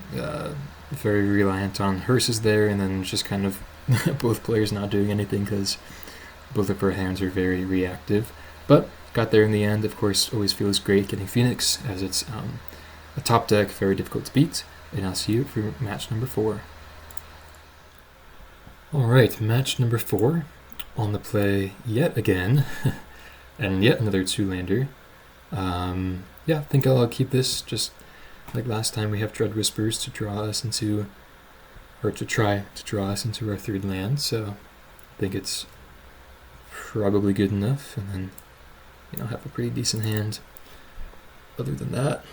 Very reliant on hearses there, and then just kind of both players not doing anything because both of our hands are very reactive. But got there in the end. Of course, always feels great getting Phoenix, as it's a top deck, very difficult to beat. And I'll see you for match number 4. Alright, match number 4. On the play yet again. And yet another 2-lander. Yeah, I think I'll keep this just like last time. We have Dread Whispers to draw us into, or to try to draw us into our 3rd land, so I think it's probably good enough, and then, you know, have a pretty decent hand. Other than that,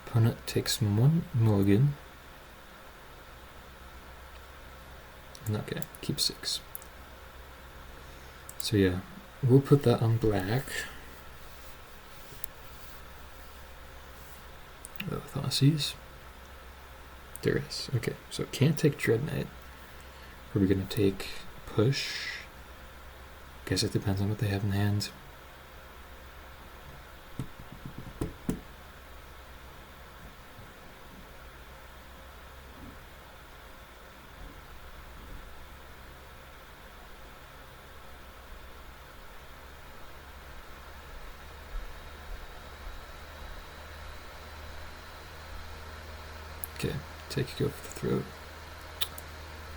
opponent takes 1 mulligan. Okay, keep 6. So yeah, we'll put that on black. Oh, Thoughtseize. Duress. Okay, so can't take Dreadknight. Are we going to take push? Guess it depends on what they have in hand. Okay, take a go for the throat.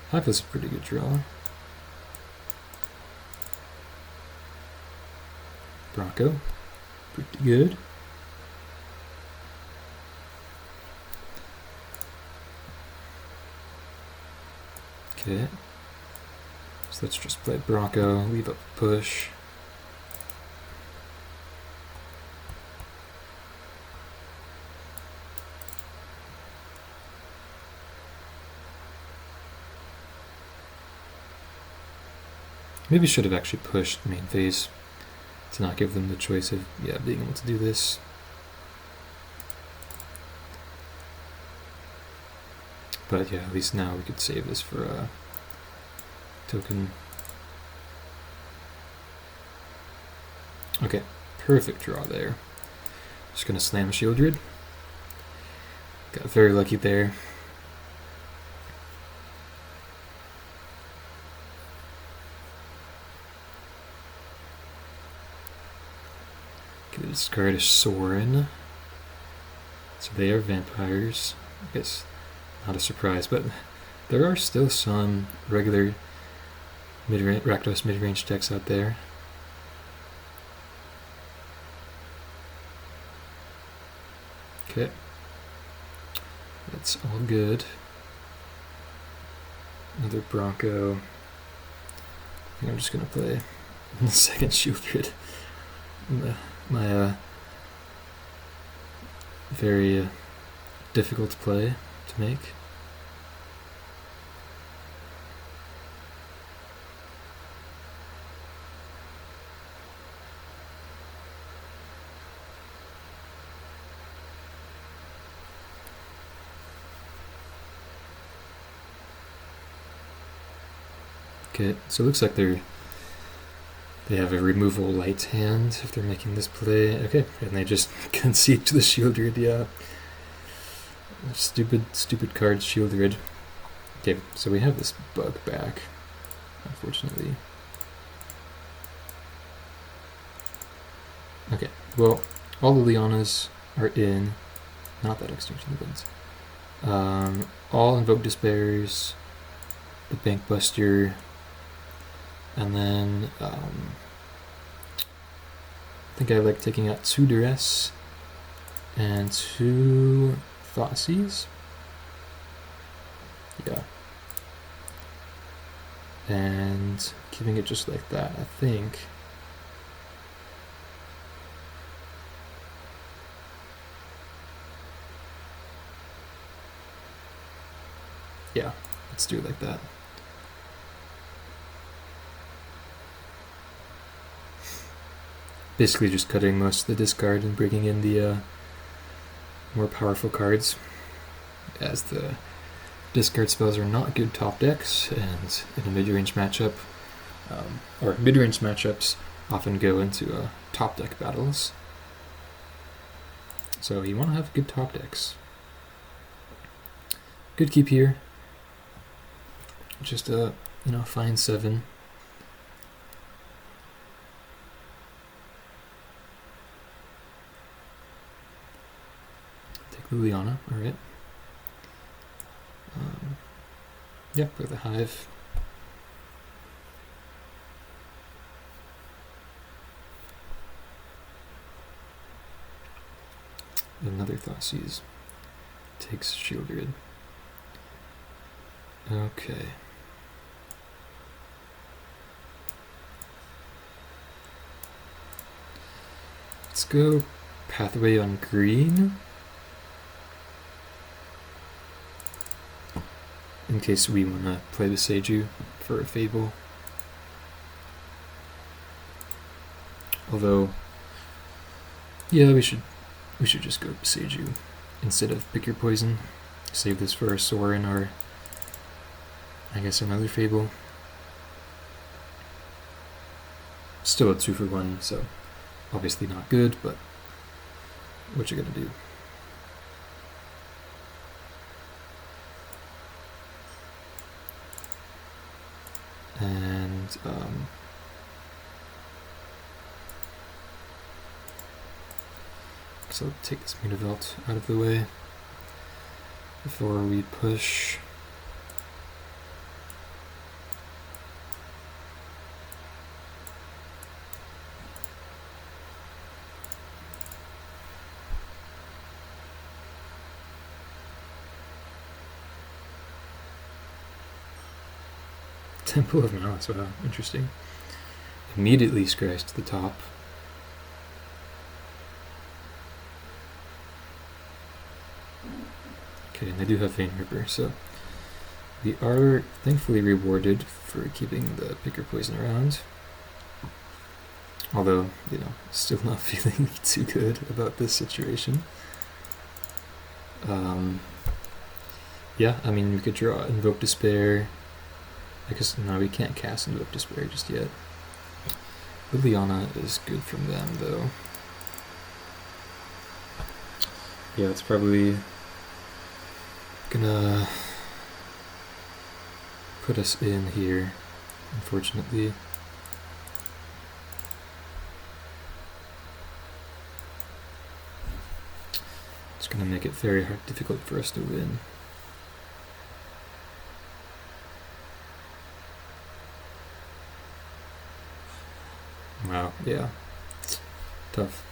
Hive was a pretty good draw. Bronco, pretty good. Okay, so let's just play Bronco, leave up push. Maybe should have actually pushed main phase to not give them the choice of being able to do this. But yeah, at least now we could save this for a token. Okay, perfect draw there. Just gonna slam Sheoldred. Got very lucky there. Gonna discard a Sorin. So they are vampires. I guess not a surprise, but there are still some regular Rakdos mid-range decks out there. Okay. That's all good. Another Bronco. I think I'm just gonna play the second Sheoldred. My very difficult to play, to make. Okay, so it looks like they have a removal light hand if they're making this play. Okay, and they just concede to the Sheoldred, yeah. Stupid card, Sheoldred. Okay, so we have this bug back, unfortunately. Okay, well, all Lilianas are in. Not that Extinction Event. All Invoke Despairs, the Bankbuster, and then I think I like taking out 2 Duress and 2 Thoughtseize. Yeah. And keeping it just like that, I think. Yeah, let's do it like that. Basically just cutting most of the discard and bringing in the more powerful cards, as the discard spells are not good top decks, and in a mid-range matchup, or mid-range matchups often go into top deck battles. So you want to have good top decks. Good keep here. Just a fine 7. Liliana, alright. Yeah, play the Hive. Another Thoughtseize. Takes Sheoldred. Okay. Let's go Pathway on green. In case we want to play the Seiju for a Fable. Although, yeah, we should just go Seiju instead of Pick Your Poison. Save this for a Sorin or I guess another Fable. Still a 2-for-1, so obviously not good, but what you gonna do? And so I'll take this Mutavault out of the way. before we push. Temple of Malice, wow, interesting. Immediately scries to the top. Okay, and they do have Vein Ripper, so we are thankfully rewarded for keeping the Picker Poison around. Although, you know, still not feeling too good about this situation. Yeah, I mean, we could draw Invoke Despair. I guess, no, we can't cast Invoke Despair just yet. Liliana is good from them, though. Yeah, it's probably gonna put us in here, unfortunately. It's gonna make it very difficult for us to win. Wow, yeah. Tough.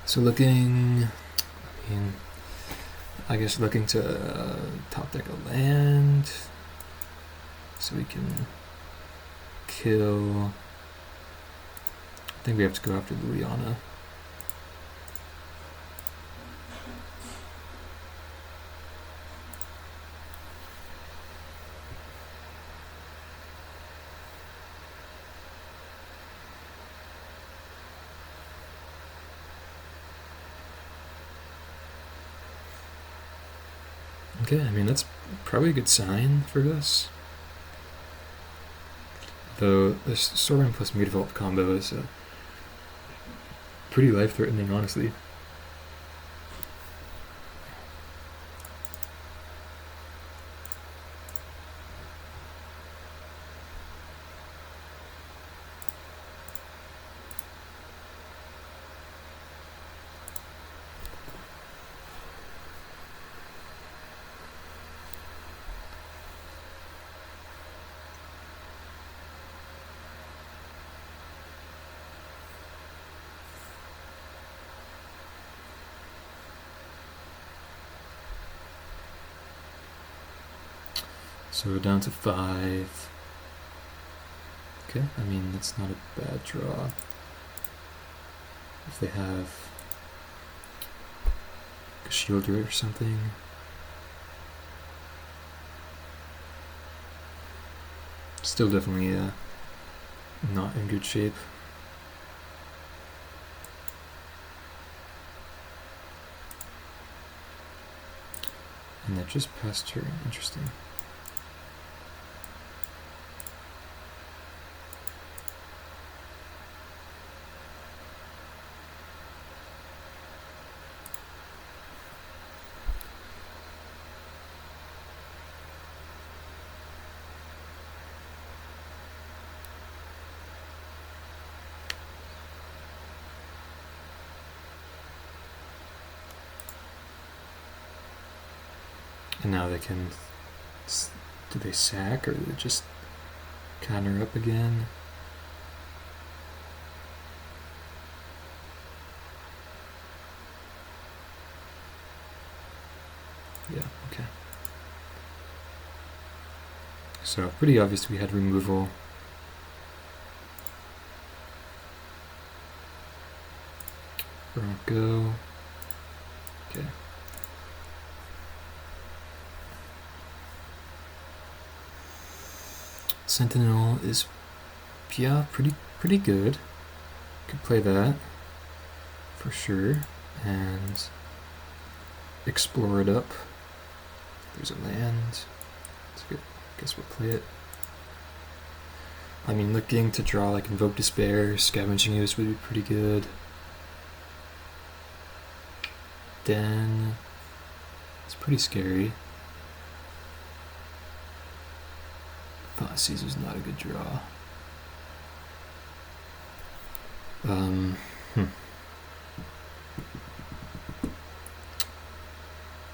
So looking, I guess looking to top deck a land so we can kill. I think we have to go after Liliana. Okay, I mean, that's probably a good sign for us. Though this Sorin plus Mutavault combo is pretty life-threatening, honestly. So we're down to 5. Okay, I mean, that's not a bad draw. If they have a Sheoldred or something. Still definitely not in good shape. And that just passed turn, interesting. And now they can, do they sack or do they just counter up again? Yeah, okay. So pretty obvious we had removal. Bronco. Okay. Sentinel is, yeah, pretty good. Could play that for sure, and explore it up. There's a land. It's good. Guess we'll play it. I mean, looking to draw like Invoke Despair, Scavenging Ooze would be pretty good. Den. It's pretty scary. Thoughtseize was not a good draw.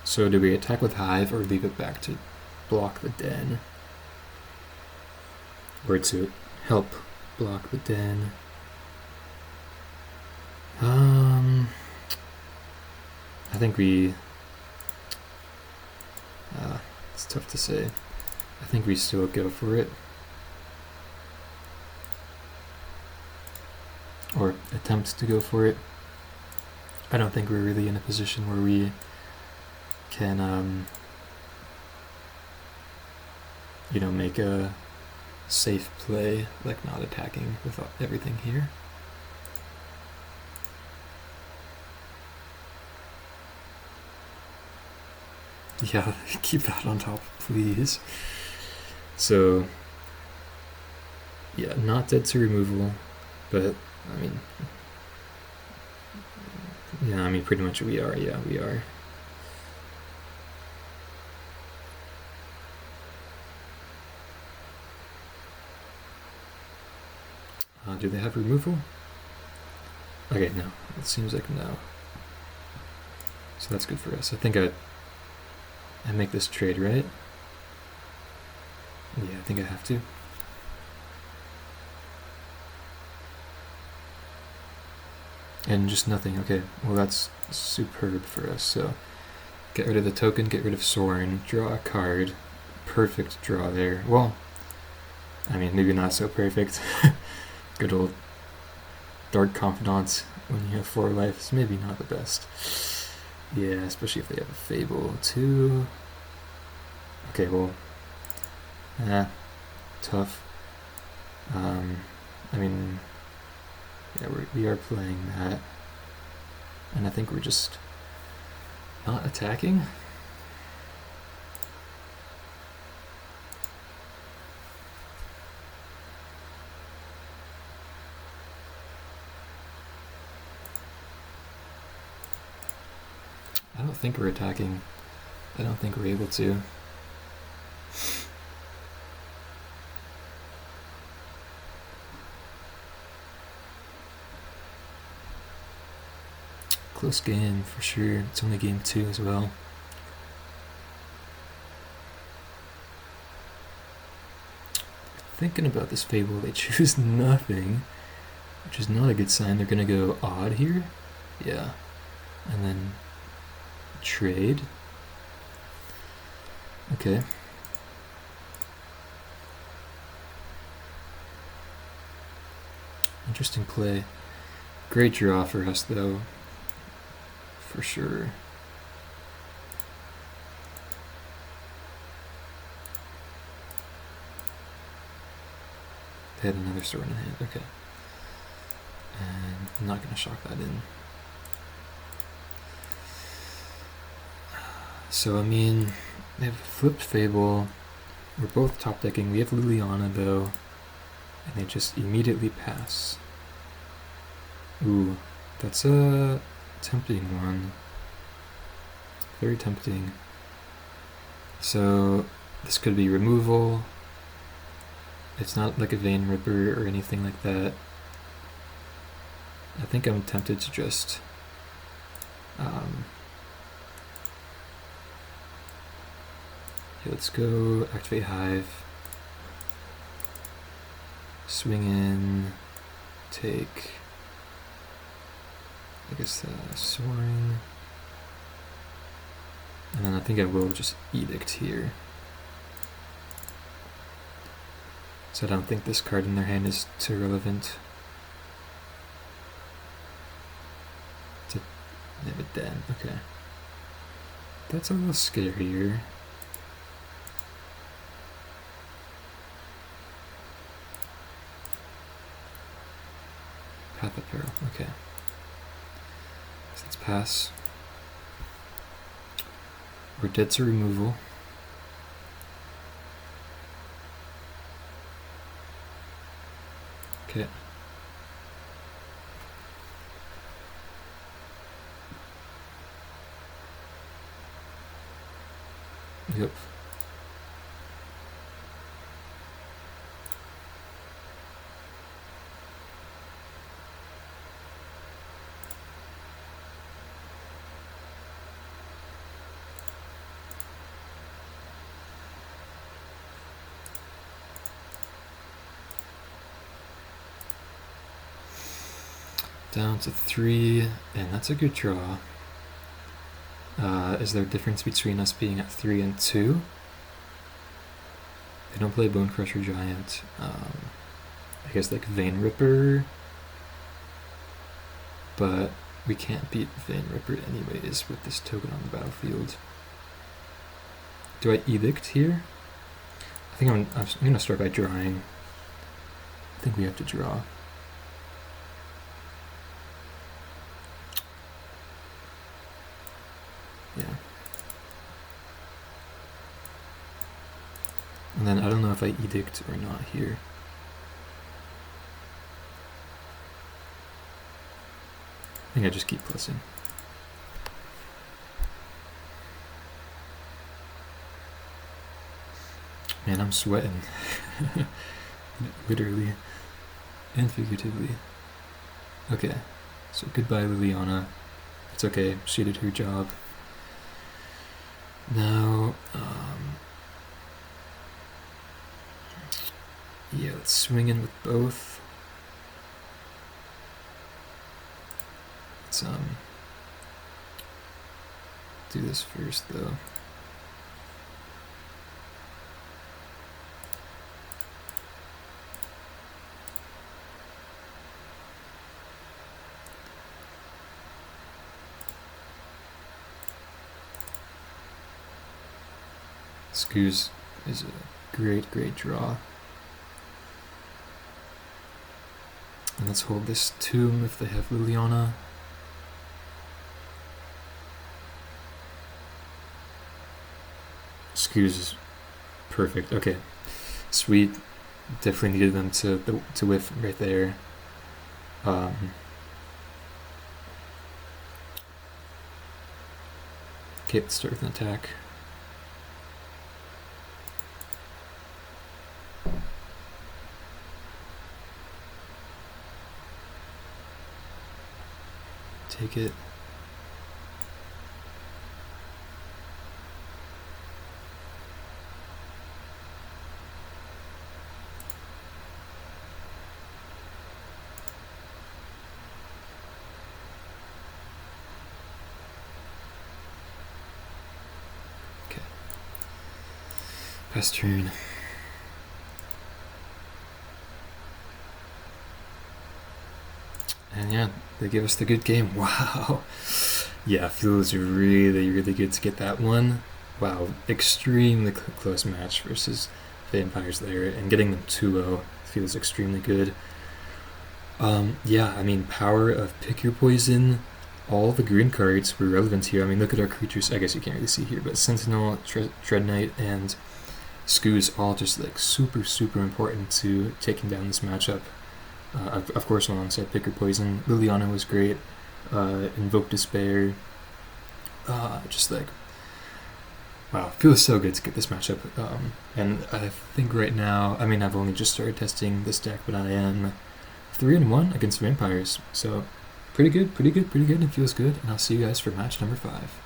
So do we attack with Hive or leave it back to block the den? Or to help block the den? I think we... it's tough to say. I think we still go for it. Or attempt to go for it. I don't think we're really in a position where we can, you know, make a safe play, like not attacking with everything here. Yeah, keep that on top, please. So, yeah, not dead to removal, but, I mean, yeah, I mean, pretty much we are, yeah, we are. Do they have removal? Okay, no, it seems like no. So that's good for us. I think I make this trade, right? Yeah, I think I have to. And just nothing. Okay, well that's superb for us. So get rid of the token, get rid of Sorin, draw a card. Perfect draw there. Well, I mean, maybe not so perfect. Good old Dark Confidant when you have 4 life is maybe not the best. Yeah, especially if they have a Fable too. Okay, well, tough. I mean, yeah, we are playing that, and I think we're just not attacking. I don't think we're attacking. I don't think we're able to. Close game for sure. It's only game 2 as well. Thinking about this Fable, they choose nothing, which is not a good sign. They're gonna go odd here. Yeah. And then trade. Okay. Interesting play. Great draw for us though. For sure. They had another sword in hand. Okay. And I'm not going to shock that in. So, I mean, they have flipped Fable. We're both top decking. We have Liliana though. And they just immediately pass. Ooh, that's a tempting one. Very tempting. So this could be removal. It's not like a Vein Ripper or anything like that. I think I'm tempted to just let's go activate Hive. Swing in, take, I guess, Soaring. And then I think I will just Edict here. So I don't think this card in their hand is too relevant. They have a den, okay. That's a little scarier. Path of Peril, okay. So let's pass. We're dead to removal. Okay. Yep. Down to 3, and that's a good draw. Is there a difference between us being at 3 and 2? They don't play Bone Crusher Giant. I guess like Vein Ripper, but we can't beat Vein Ripper anyways with this token on the battlefield. Do I Edict here? I think I'm going to start by drawing. I think we have to draw. Yeah. And then I don't know if I Edict or not here. I think I just keep plussing. Man, I'm sweating. Literally and figuratively. Okay, so goodbye Liliana. It's okay, she did her job. Now, yeah, let's swing in with both. Let's do this first though. Ooze is a great draw. And let's hold this Tomb if they have Liliana. Ooze is perfect. Okay, sweet. Definitely needed them to whiff right there. Okay, let's start with an attack. Take it. Okay. Pass turn. And yeah, they give us the good game. Wow. Yeah, feels really good to get that one. Wow, extremely close match versus Vampires there, and getting them 2-0 feels extremely good. Yeah, I mean, power of Pick Your Poison. All the green cards were relevant here. I mean, look at our creatures. I guess you can't really see here, but Sentinel, Dreadknight, and Ooze all just like super important to taking down this matchup. Of course, alongside Pick Your Poison, Liliana was great. Invoke Despair. Just like, wow, feels so good to get this matchup. And I think right now, I mean, I've only just started testing this deck, but I am 3-1 against Vampires. So pretty good. It feels good. And I'll see you guys for match number 5.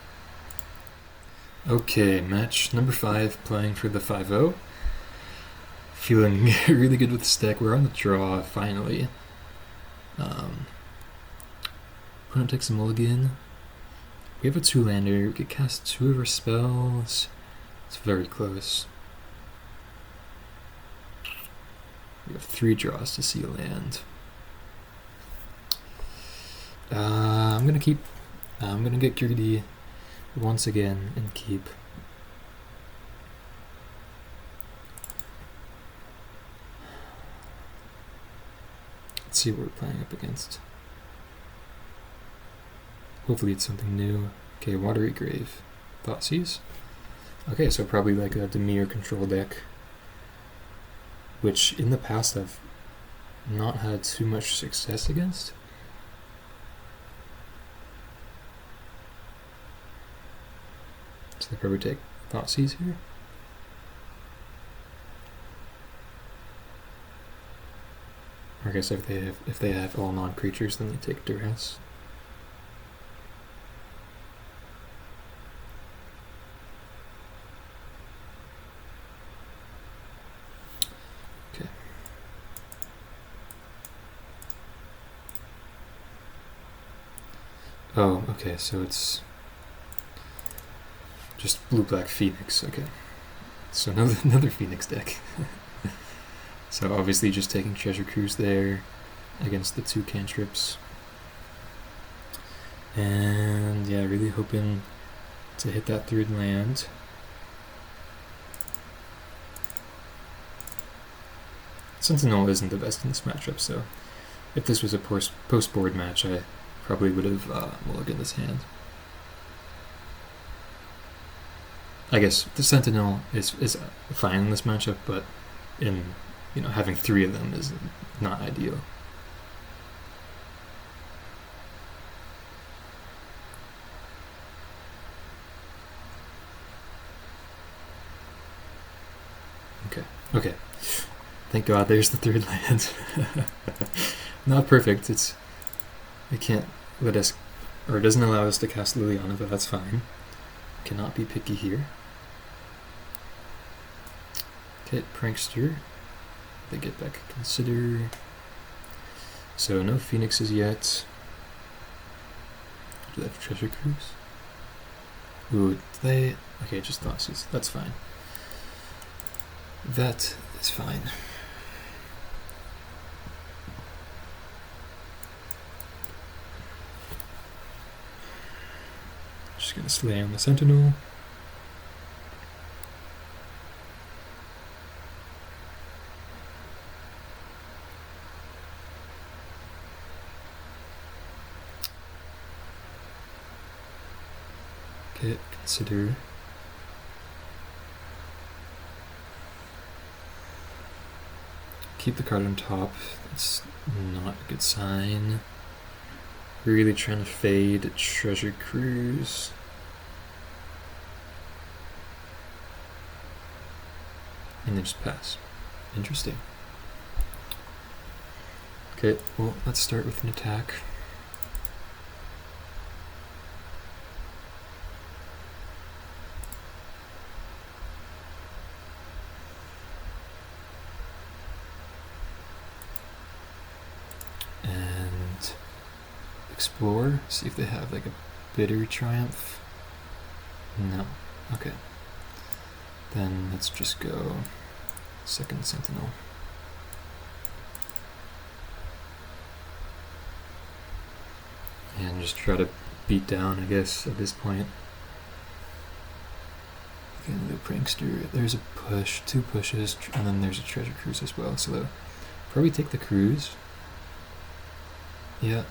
Okay, match number 5, playing for the 5-0. Feeling really good with this deck. We're on the draw, finally. Opponent takes a mulligan. We have a 2-lander. We could cast 2 of our spells. It's very close. We have 3 draws to see a land. I'm gonna get greedy once again and keep. Let's see what we're playing up against. Hopefully it's something new. Okay, Watery Grave. Thoughtseize? Okay, so probably like a Dimir control deck, which in the past I've not had too much success against. So they probably take Thoughtseize here. Or I guess if they have all non-creatures, then they take Duress. Oh, okay, so it's just blue-black Phoenix, okay. So another Phoenix deck. So obviously just taking Treasure Cruise there against the 2 cantrips. And yeah, really hoping to hit that 3rd land. Sentinel isn't the best in this matchup, so if this was a post-board match, I probably would have mulliganed this hand. I guess the Sentinel is fine in this matchup, but in having 3 of them is not ideal. Okay. Thank God there's the 3rd land. Not perfect. It can't let us, or it doesn't allow us to cast Liliana, but that's fine. Cannot be picky here. Okay, Prankster. They get back Consider. So no Phoenixes yet. Do they have Treasure Cruise? Ooh, they... Okay, just Thoughtseize. That's fine. That is fine. Just gonna slay on the Sentinel. Okay, Consider. Keep the card on top. That's not a good sign. Really trying to fade Treasure Cruise. And then just pass. Interesting. Okay, well, let's start with an attack. Explore, see if they have like a Bitter Triumph. No. Okay. Then let's just go 2nd Sentinel. And just try to beat down, I guess, at this point. Again, the Prankster. There's a push, 2 pushes, and then there's a Treasure Cruise as well. So they'll probably take the cruise. Yeah.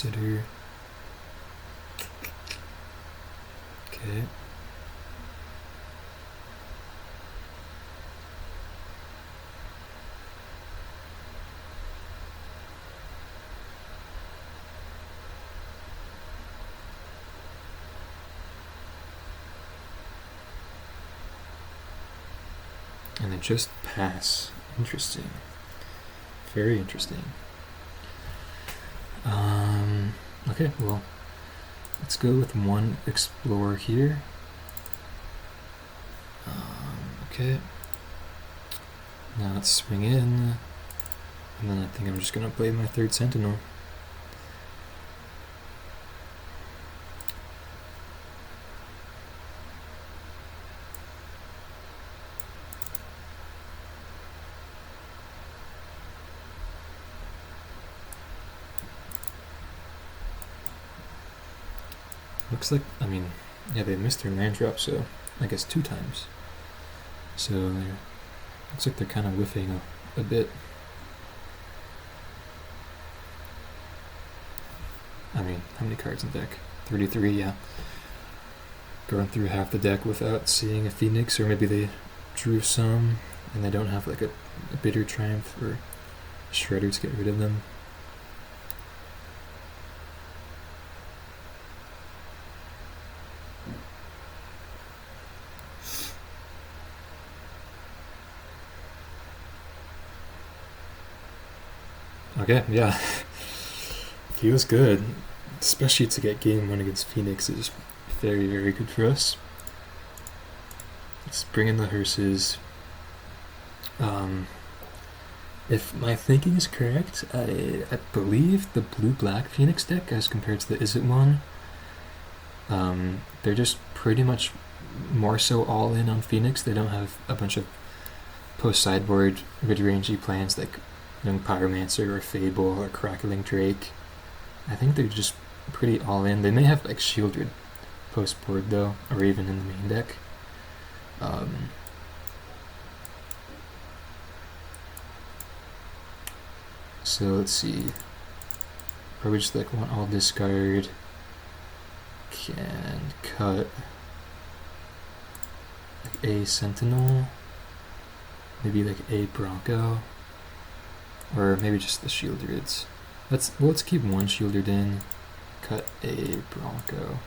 Consider. Okay. And they just pass. Interesting. Very interesting. Okay, well, let's go with 1 Explore here. Okay. Now let's swing in. And then I think I'm just going to play my 3rd Sentinel. Looks like, I mean, yeah, they missed their land drop, so I guess 2 times. So looks like they're kind of whiffing a bit. I mean, how many cards in deck? 33, yeah. Going through half the deck without seeing a Phoenix, or maybe they drew some and they don't have like a Bitter Triumph or Shredder to get rid of them. Okay, yeah. Feels good. Especially to get game 1 against Phoenix is very, very good for us. Let's bring in the hearses. If my thinking is correct, I believe the blue-black Phoenix deck as compared to the Izzet one, they're just pretty much more so all in on Phoenix. They don't have a bunch of post-sideboard mid-rangey plans like Young Pyromancer or Fable or Crackling Drake. I think they're just pretty all in. They may have like Sheoldred post-board though, or even in the main deck. So let's see. Probably just like want all discard. Can cut like a Sentinel, maybe like a Bronco, or maybe just the Sheoldreds. Let's keep one Sheoldred in, cut a Bronco.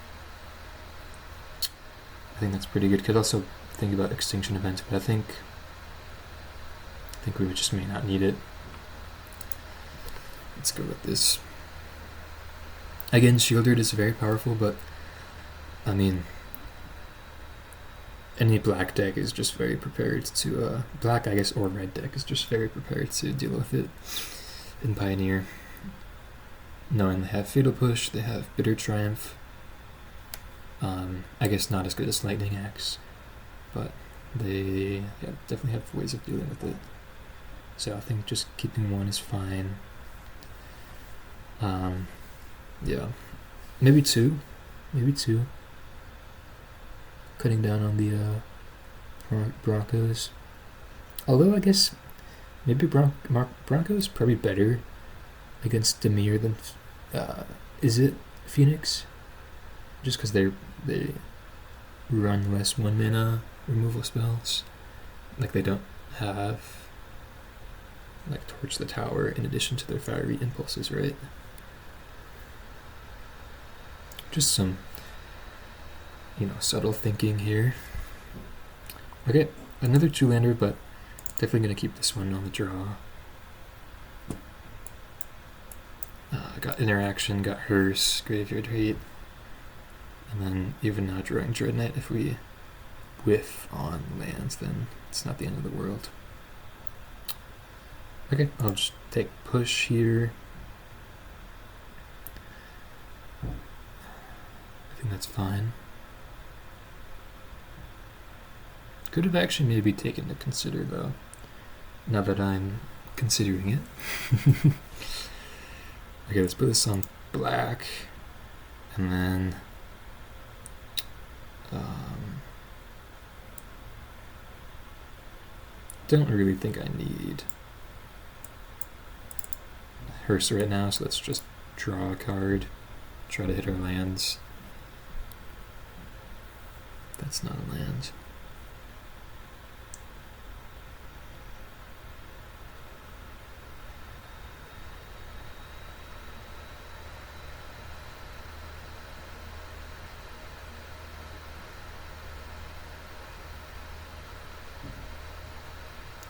I think that's pretty good. Could also think about Extinction Event, but I think we just may not need it. Let's go with this. Again, Sheoldred is very powerful, but I mean, any black deck is just very prepared to, black, I guess, or red deck is just very prepared to deal with it in Pioneer. Knowing they have Fatal Push, they have Bitter Triumph. I guess not as good as Lightning Axe, but they definitely have ways of dealing with it. So I think just keeping one is fine. Yeah, maybe two. Cutting down on the Broncos. Although I guess maybe Broncos probably better against Dimir than Izzet Phoenix, just because they run less 1-mana removal spells. Like they don't have like Torch the Tower in addition to their fiery impulses, right? Just some, subtle thinking here. Okay, another 2-lander, but definitely going to keep this one on the draw. Got Interaction, got Hearse, Graveyard Hate, and then even now drawing Dreadknight. If we whiff on lands, then it's not the end of the world. Okay, I'll just take push here. I think that's fine. Could have actually maybe taken to consider though, now that I'm considering it. Okay, let's put this on black, and then don't really think I need Hearse right now, so let's just draw a card, try to hit our lands. That's not a land.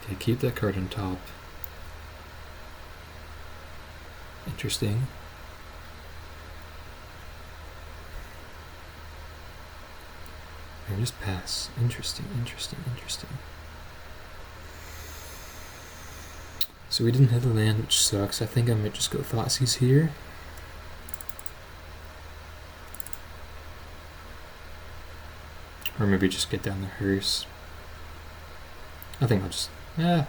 Okay, keep that card on top. Interesting. Or just pass. Interesting. So we didn't hit the land, which sucks. I think I might just go Thoughtseize here. Or maybe just get down the Hearse. I think I'll just... I'm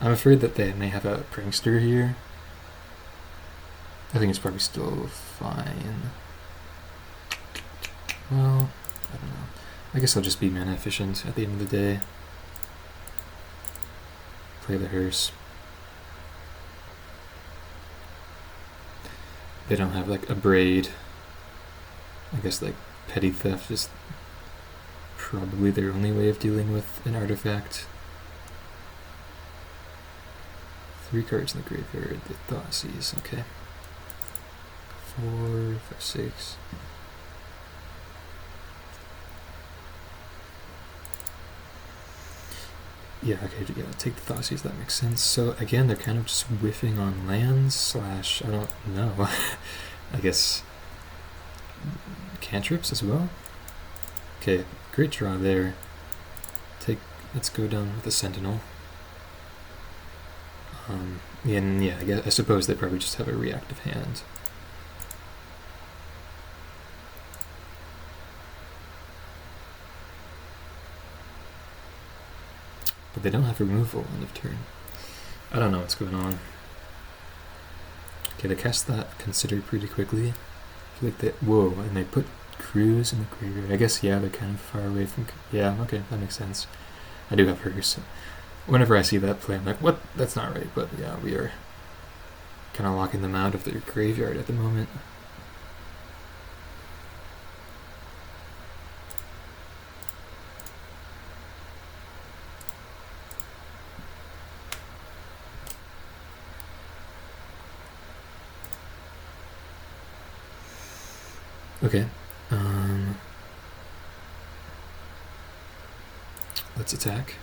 afraid that they may have a Prankster here. I think it's probably still fine. Well, I don't know. I guess I'll just be mana efficient at the end of the day. Play the Hearse. They don't have like a Braid. I guess like Petty Theft is probably their only way of dealing with an artifact. 3 cards in the graveyard. The Thoughtseize, okay. 4, 5, 6. Yeah, okay, yeah, take the Thoughtseize, that makes sense. So again, they're kind of just whiffing on lands / I don't know. I guess cantrips as well. Okay, great draw there. Let's go down with the Sentinel. And yeah, I suppose they probably just have a reactive hand. But they don't have removal end of turn. I don't know what's going on. Okay, they cast that Consider pretty quickly. I feel like they... Whoa, and they put Cruise in the graveyard. I guess, yeah, they're kind of far away from... Yeah, okay, that makes sense. I do have her, so... Whenever I see that play, I'm like, what? That's not right. But yeah, we are kind of locking them out of their graveyard at the moment. Okay. Let's attack.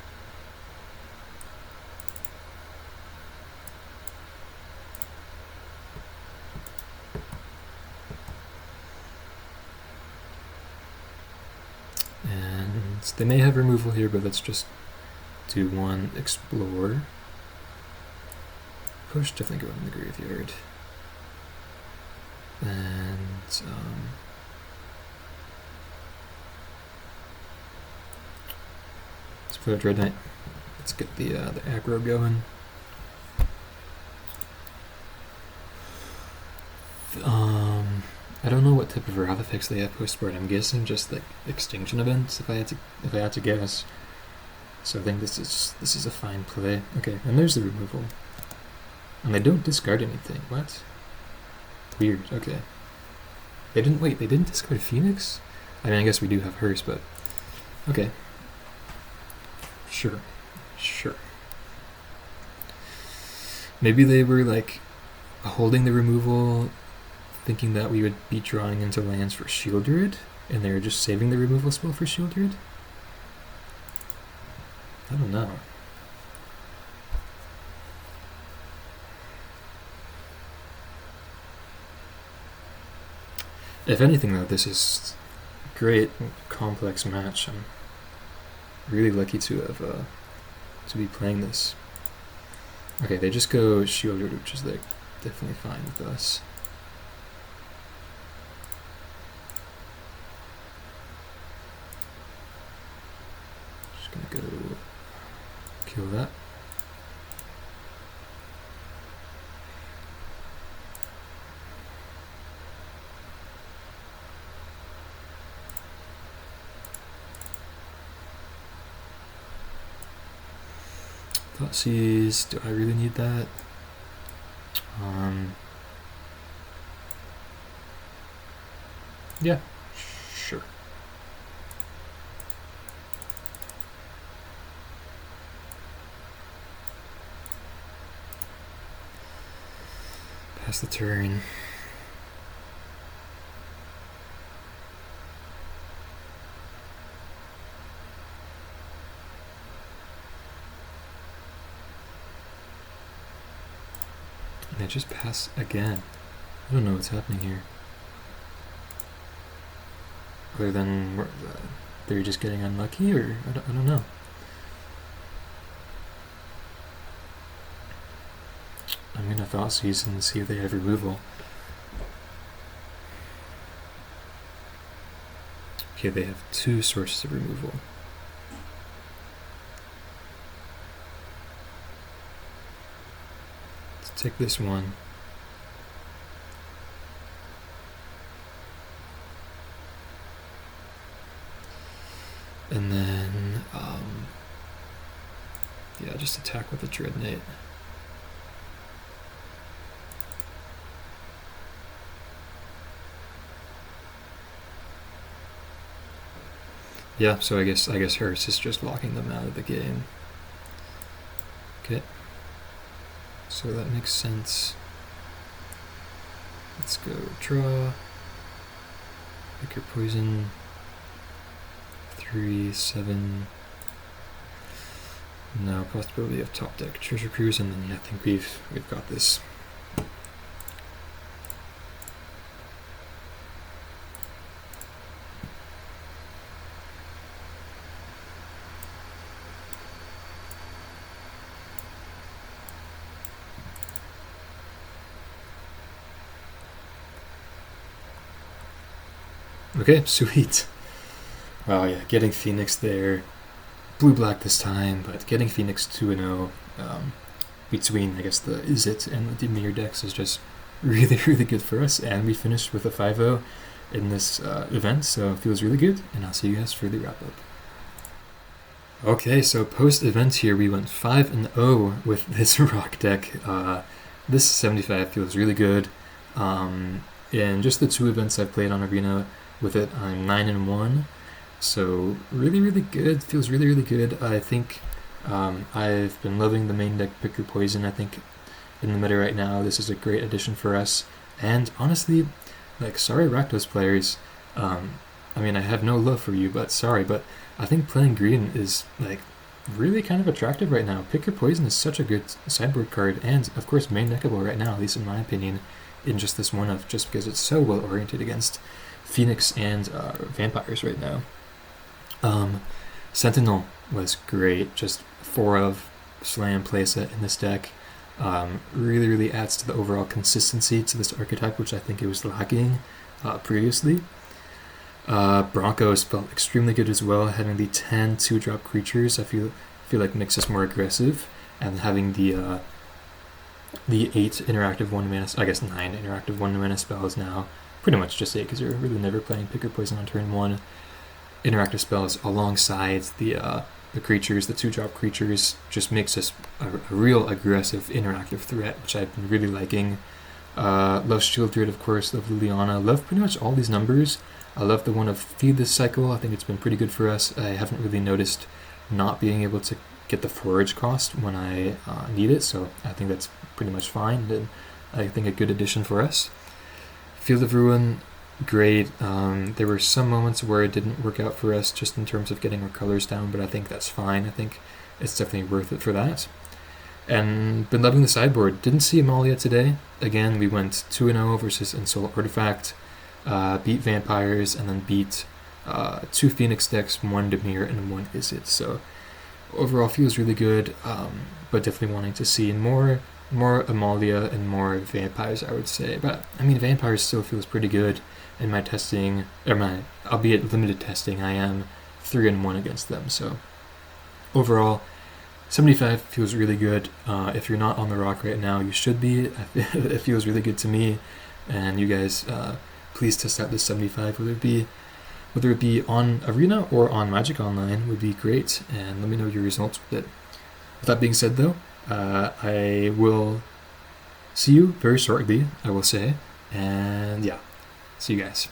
And they may have removal here, but let's just do one explore. Push, definitely go in the graveyard. And let's play Dreadknight. Let's get the aggro going. I don't know what type of wrath effects they have post-board. I'm guessing just like Extinction Event, if I had to guess. So I think this is a fine play. Okay, and there's the removal. And they don't discard anything. What? Weird. Okay. They didn't discard Phoenix? I mean, I guess we do have hers, but okay. Sure. Maybe they were like holding the removal, thinking that we would be drawing into lands for Sheoldred, and they were just saving the removal spell for Sheoldred? I don't know. If anything, though, this is a great, complex match. I'm really lucky to have to be playing this. Okay, they just go Sheoldred, which is like definitely fine with us. Just gonna go kill that. Thoughtseize, do I really need that? Yeah, sure. Pass the turn. And I just pass again. I don't know what's happening here. Other than they're just getting unlucky, or I don't know. I'm gonna Thoughtseize and see if they have removal. Okay, they have two sources of removal. Let's take this one. And then, yeah, just attack with the Dreadknight. Yeah, so I guess hers is just locking them out of the game. Okay. So that makes sense. Let's go draw. Pick your poison. 3, 7, No possibility of top deck Treasure Cruise, and then I think we've got this. Okay, sweet. Wow, yeah, getting Phoenix there. Blue-black this time, but getting Phoenix 2-0 between, I guess, the Izzet and the Dimir decks is just really, really good for us. And we finished with a 5-0 in this event, so it feels really good. And I'll see you guys for the wrap-up. Okay, so post-event here, we went 5-0 with this rock deck. This 75 feels really good. In just the 2 events I've played on Arena with it, I'm 9-1. So really, really good. Feels really, really good. I think I've been loving the main deck Pick Your Poison. I think in the meta right now, this is a great addition for us. And honestly, like, sorry Rakdos players. I mean, I have no love for you, but sorry. But I think playing green is, like, really kind of attractive right now. Pick Your Poison is such a good sideboard card, and of course main deckable right now, at least in my opinion, in just this one of, just because it's so well oriented against Phoenix and vampires right now. Sentinel was great, just 4 of slam playset in this deck. Really, really adds to the overall consistency to this archetype, which I think it was lacking previously. Broncos felt extremely good as well, having the 10 2-drop creatures. I feel like makes us more aggressive, and having the 8 interactive 1-mana, I guess 9 interactive 1-mana spells now. Pretty much just 8, because you're really never playing Pick Your Poison on turn 1. Interactive spells alongside the creatures, the 2-drop creatures, just makes us a real aggressive interactive threat, which I've been really liking. Love Sheoldred, of course, love Liliana, love pretty much all these numbers. I love the one of Feed this cycle. I think it's been pretty good for us. I haven't really noticed not being able to get the forage cost when I need it, so I think that's pretty much fine, and I think a good addition for us. Field of Ruin, great. There were some moments where it didn't work out for us just in terms of getting our colors down, but I think that's fine. I think it's definitely worth it for that. And been loving the sideboard. Didn't see Amalia today. Again, we went 2-0 versus Ensoul Artifact, beat Vampires, and then beat 2 Phoenix decks, 1 Dimir and 1 Izzet. So overall feels really good, but definitely wanting to see more Amalia and more Vampires, I would say. But I mean, Vampires still feels pretty good. In my testing, or my albeit limited testing, I am 3-1 against them. So overall, 75 feels really good. If you're not on the rock right now, you should be. It feels really good to me. And you guys, please test out this 75, whether it be on Arena or on Magic Online would be great. And let me know your results with it. With that being said, though, I will see you very shortly, I will say. And yeah, see you guys.